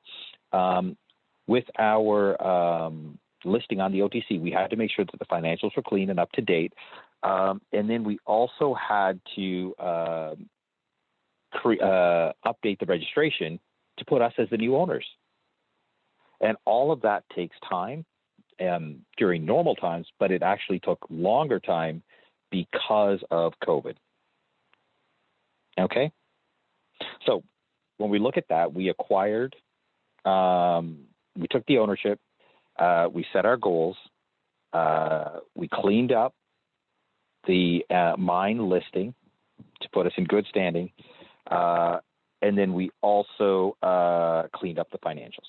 With our listing on the OTC, we had to make sure that the financials were clean and up to date. And then we also had to update the registration to put us as the new owners. And all of that takes time during normal times, but it actually took longer time because of COVID. Okay? So when we look at that, we acquired, we took the ownership, we set our goals, we cleaned up the mine listing to put us in good standing, and then we also cleaned up the financials.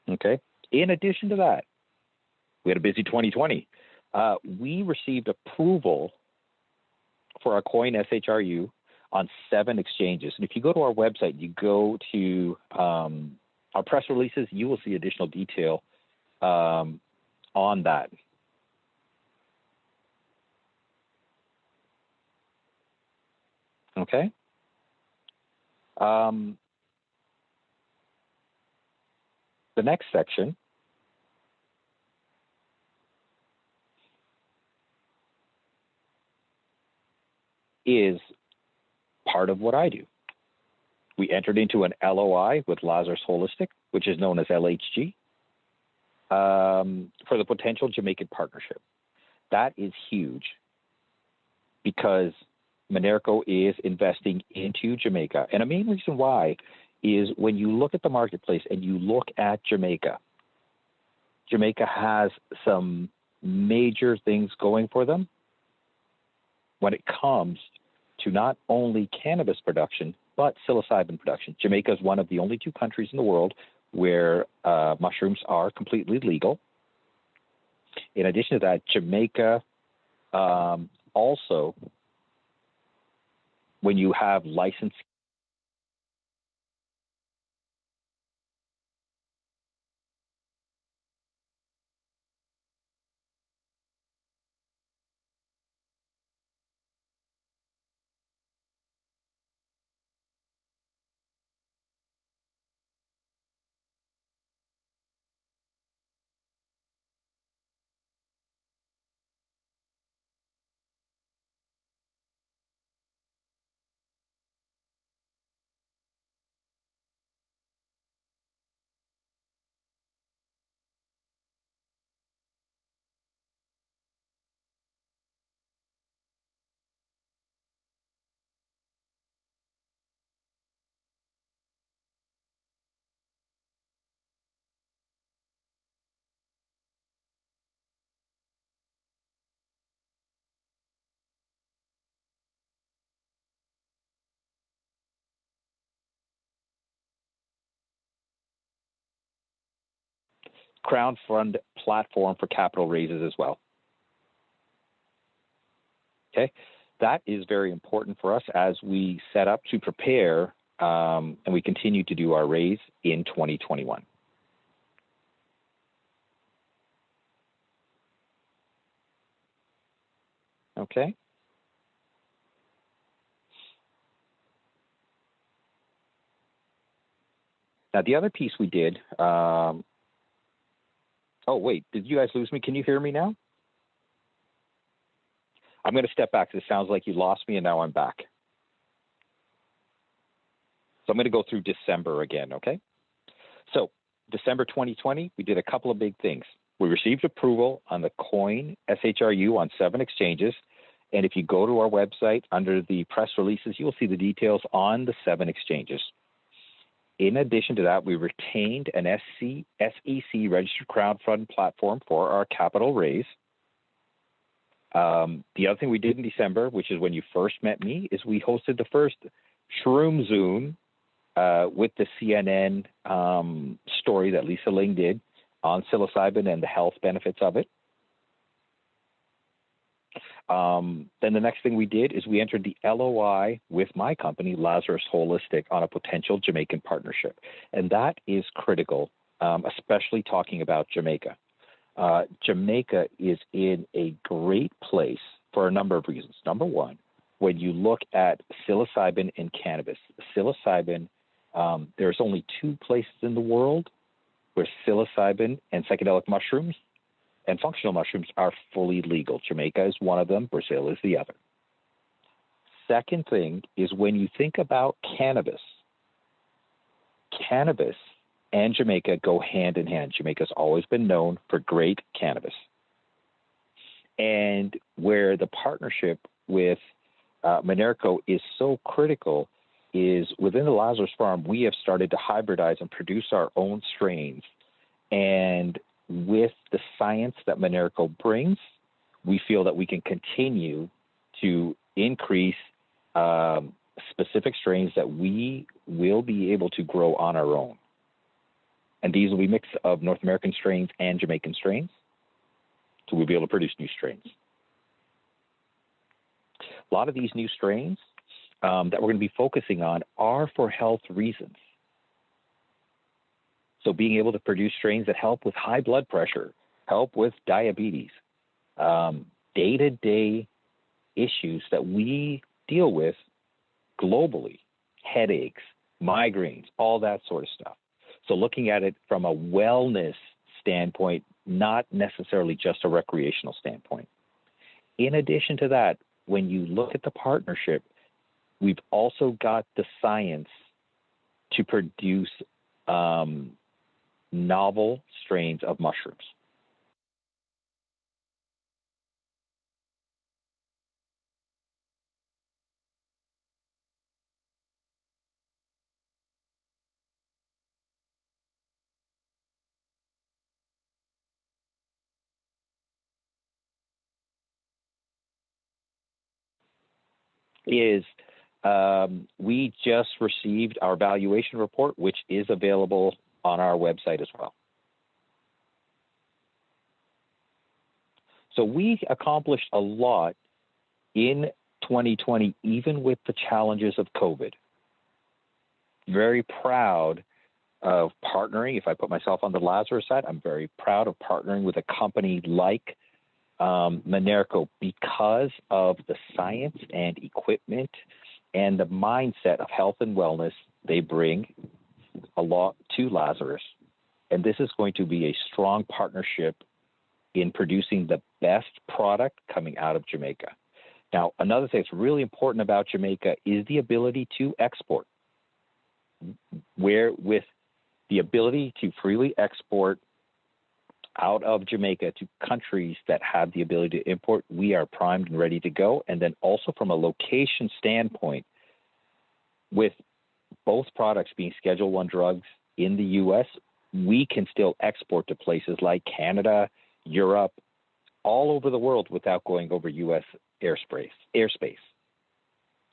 Okay. In addition to that, we had a busy 2020. We received approval for our coin SHRU on 7 exchanges. And if you go to our website, you go to our press releases, you will see additional detail on that. Okay. The next section is part of what I do. We entered into an LOI with Lazarus Holistic, which is known as LHG, for the potential Jamaican partnership. That is huge because Minerco is investing into Jamaica. And a main reason why is when you look at the marketplace and you look at Jamaica, Jamaica has some major things going for them when it comes to not only cannabis production, but psilocybin production. Jamaica is one of the only 2 countries in the world where mushrooms are completely legal. In addition to that, Jamaica also, when you have licensed crowdfund platform for capital raises as well. Okay, that is very important for us as we set up to prepare and we continue to do our raise in 2021. Okay. Now, the other piece we did, oh, wait, did you guys lose me? Can you hear me now? I'm going to step back because it sounds like you lost me and now I'm back. So I'm going to go through December again, okay? So December 2020, we did a couple of big things. We received approval on the coin SHRU on 7 exchanges. And if you go to our website under the press releases, you will see the details on the 7 exchanges. In addition to that, we retained an SEC registered crowdfund platform for our capital raise. The other thing we did in December, which is when you first met me, is we hosted the first Shroom Zoom with the CNN story that Lisa Ling did on psilocybin and the health benefits of it. Then the next thing we did is we entered the LOI with my company, Lazarus Holistic, on a potential Jamaican partnership. And that is critical, especially talking about Jamaica. Jamaica is in a great place for a number of reasons. Number one, when you look at psilocybin and cannabis, psilocybin, there's only 2 places in the world where psilocybin and psychedelic mushrooms and functional mushrooms are fully legal. Jamaica is one of them, Brazil is the other. Second thing is when you think about cannabis and Jamaica go hand in hand. Jamaica's always been known for great cannabis. And where the partnership with Minerco is so critical is within the Lazarus Farm, we have started to hybridize and produce our own strains. And with the science that Minerco brings, we feel that we can continue to increase specific strains that we will be able to grow on our own. And these will be a mix of North American strains and Jamaican strains. So we'll be able to produce new strains. A lot of these new strains that we're going to be focusing on are for health reasons. So being able to produce strains that help with high blood pressure, help with diabetes, day-to-day issues that we deal with globally, headaches, migraines, all that sort of stuff. So looking at it from a wellness standpoint, not necessarily just a recreational standpoint. In addition to that, when you look at the partnership, we've also got the science to produce novel strains of mushrooms. We just received our valuation report, which is available on our website as well. So we accomplished a lot in 2020, even with the challenges of COVID. Very proud of partnering. If I put myself on the Lazarus side, I'm very proud of partnering with a company like Minerco because of the science and equipment and the mindset of health and wellness they bring a lot to Lazarus. And this is going to be a strong partnership in producing the best product coming out of Jamaica. Now, another thing that's really important about Jamaica is the ability to export, where with the ability to freely export out of Jamaica to countries that have the ability to import, we are primed and ready to go. And then also from a location standpoint, with both products being Schedule I drugs in the U.S., we can still export to places like Canada, Europe, all over the world without going over U.S. airspace.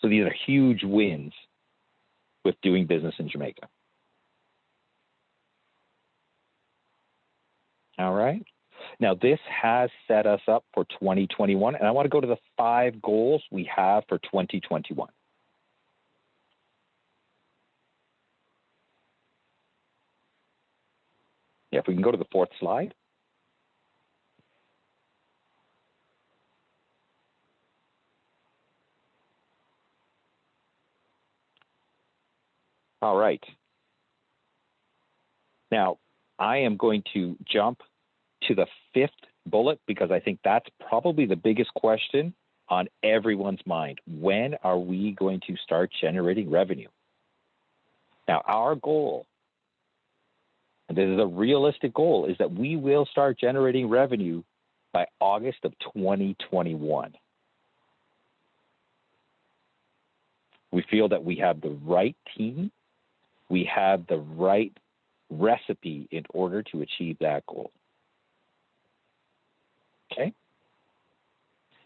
So these are huge wins with doing business in Jamaica. All right. Now, this has set us up for 2021, and I want to go to the 5 goals we have for 2021. Yeah, if we can go to the 4th slide. All right. Now, I am going to jump to the 5th bullet because I think that's probably the biggest question on everyone's mind. When are we going to start generating revenue? Now, our goal, and this is a realistic goal, is that we will start generating revenue by August of 2021. We feel that we have the right team, we have the right recipe in order to achieve that goal. Okay?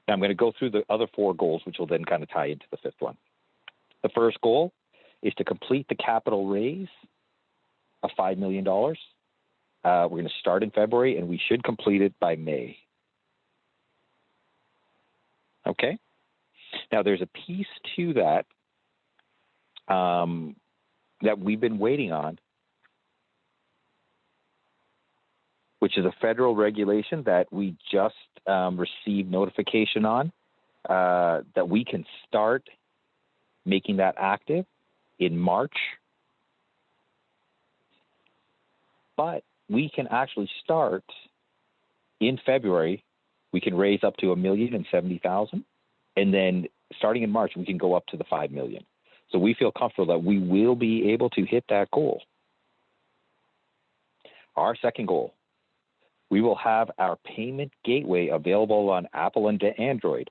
Now I'm going to go through the other 4 goals, which will then kind of tie into the 5th one. The first goal is to complete the capital raise of $5 million. We're going to start in February, and we should complete it by May. Okay? Now, there's a piece to that that we've been waiting on, which is a federal regulation that we just received notification on, that we can start making that active in March. But we can actually start in February. We can raise up to $1,070,000, and then starting in March, we can go up to the $5 million. So we feel comfortable that we will be able to hit that goal. Our second goal, we will have our payment gateway available on Apple and Android.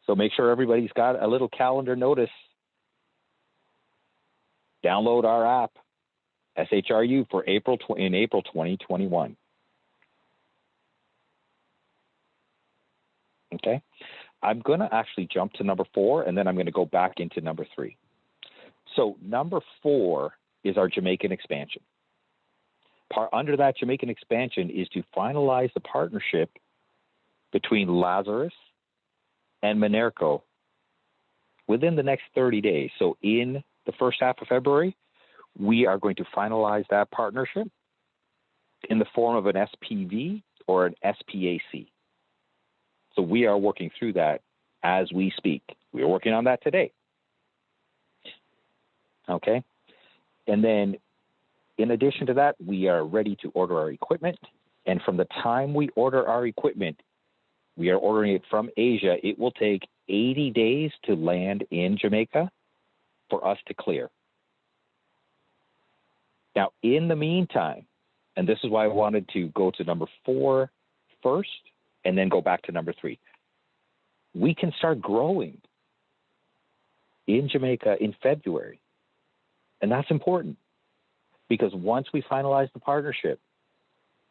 So make sure everybody's got a little calendar notice. Download our app, SHRU, for April 2021. Okay? I'm going to actually jump to number 4, and then I'm going to go back into number 3. So number 4 is our Jamaican expansion. Under that Jamaican expansion is to finalize the partnership between Lazarus and Minerco within the next 30 days. So in the first half of February, we are going to finalize that partnership in the form of an SPV or an SPAC. So we are working through that as we speak. We are working on that today. Okay? And then in addition to that, we are ready to order our equipment. And from the time we order our equipment, we are ordering it from Asia. It will take 80 days to land in Jamaica for us to clear. Now, in the meantime, and this is why I wanted to go to number 4 first and then go back to number 3, we can start growing in Jamaica in February. And that's important because once we finalize the partnership,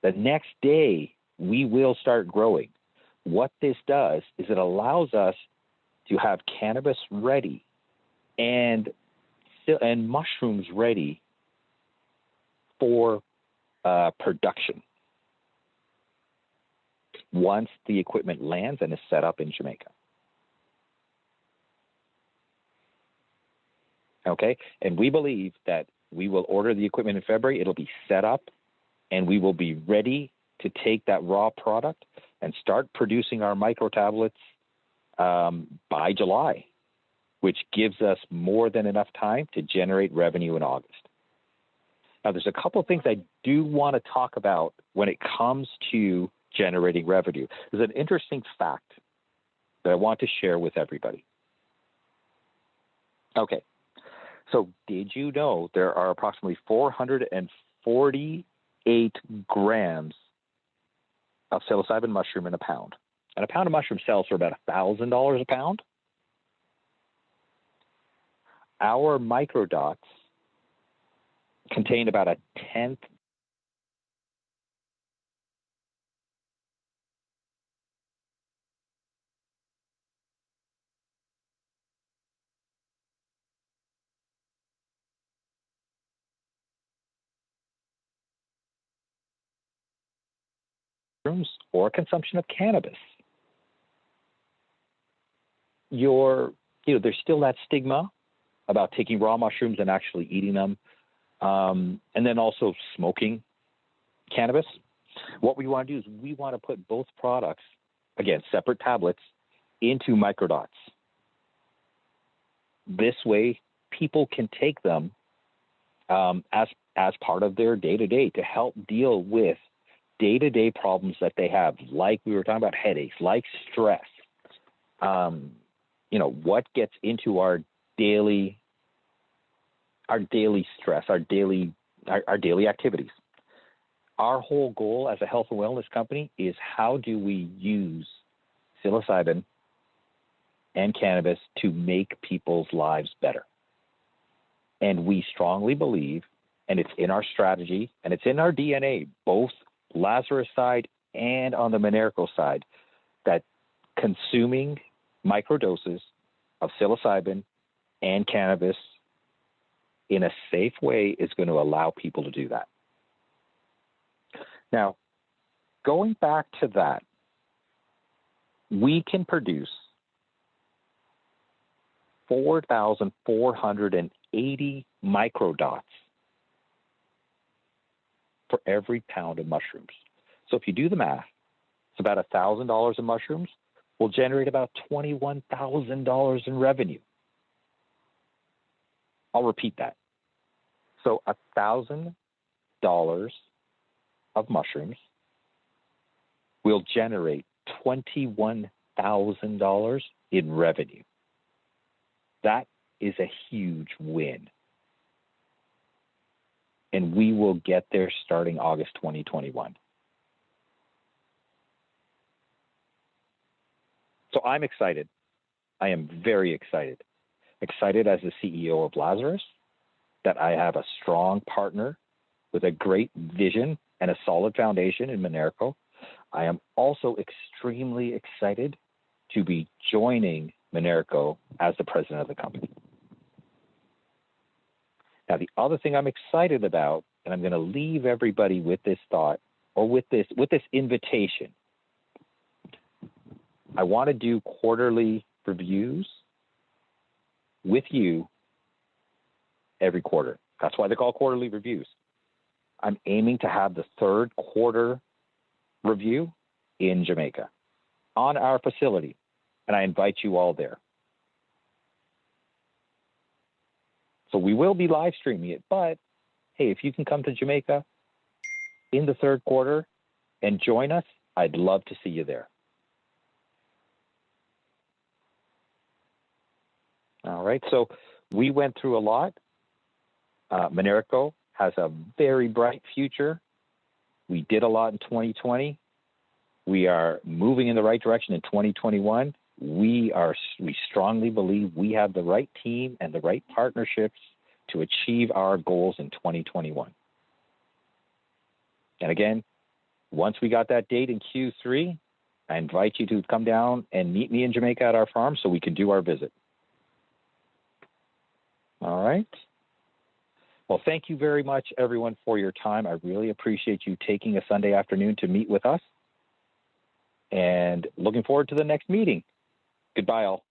the next day we will start growing. What this does is it allows us to have cannabis ready and mushrooms ready for production once the equipment lands and is set up in Jamaica. Okay, and we believe that we will order the equipment in February, it'll be set up, and we will be ready to take that raw product and start producing our micro tablets by July, which gives us more than enough time to generate revenue in August. Now, there's a couple of things I do want to talk about when it comes to generating revenue. There's an interesting fact that I want to share with everybody. Okay, so did you know there are approximately 448 grams of psilocybin mushroom in a pound? And a pound of mushroom sells for about $1,000 a pound. Our microdots contain about a tenth or consumption of cannabis. There's still that stigma about taking raw mushrooms and actually eating them, and then also smoking cannabis. What we want to do is we want to put both products, again, separate tablets, into microdots. This way, people can take them as part of their day-to-day to help deal with day-to-day problems that they have, like we were talking about headaches, like stress, what gets into our daily stress, our daily activities. Our whole goal as a health and wellness company is how do we use psilocybin and cannabis to make people's lives better. And we strongly believe, and it's in our strategy, and it's in our DNA, both Lazarus side and on the Minerco side, that consuming microdoses of psilocybin and cannabis in a safe way is going to allow people to do that. Now, going back to that, we can produce 4,480 microdots for every pound of mushrooms. So if you do the math, it's about $1,000 of mushrooms will generate about $21,000 in revenue. I'll repeat that. So $1,000 of mushrooms will generate $21,000 in revenue. That is a huge win. And we will get there starting August 2021. So I'm excited. I am very excited. Excited as the CEO of Lazarus that I have a strong partner with a great vision and a solid foundation in Minerco. I am also extremely excited to be joining Minerco as the president of the company. Now, the other thing I'm excited about, and I'm going to leave everybody with this thought or with this invitation. I want to do quarterly reviews with you every quarter. That's why they're called quarterly reviews. I'm aiming to have the third quarter review in Jamaica on our facility, and I invite you all there. So we will be live streaming it, but hey, if you can come to Jamaica in the third quarter and join us, I'd love to see you there. All right, so we went through a lot. Minerco has a very bright future. We did a lot in 2020. We are moving in the right direction in 2021. We strongly believe we have the right team and the right partnerships to achieve our goals in 2021. And again, once we got that date in Q3, I invite you to come down and meet me in Jamaica at our farm so we can do our visit. All right. Well, thank you very much, everyone, for your time. I really appreciate you taking a Sunday afternoon to meet with us. And looking forward to the next meeting. Goodbye, all.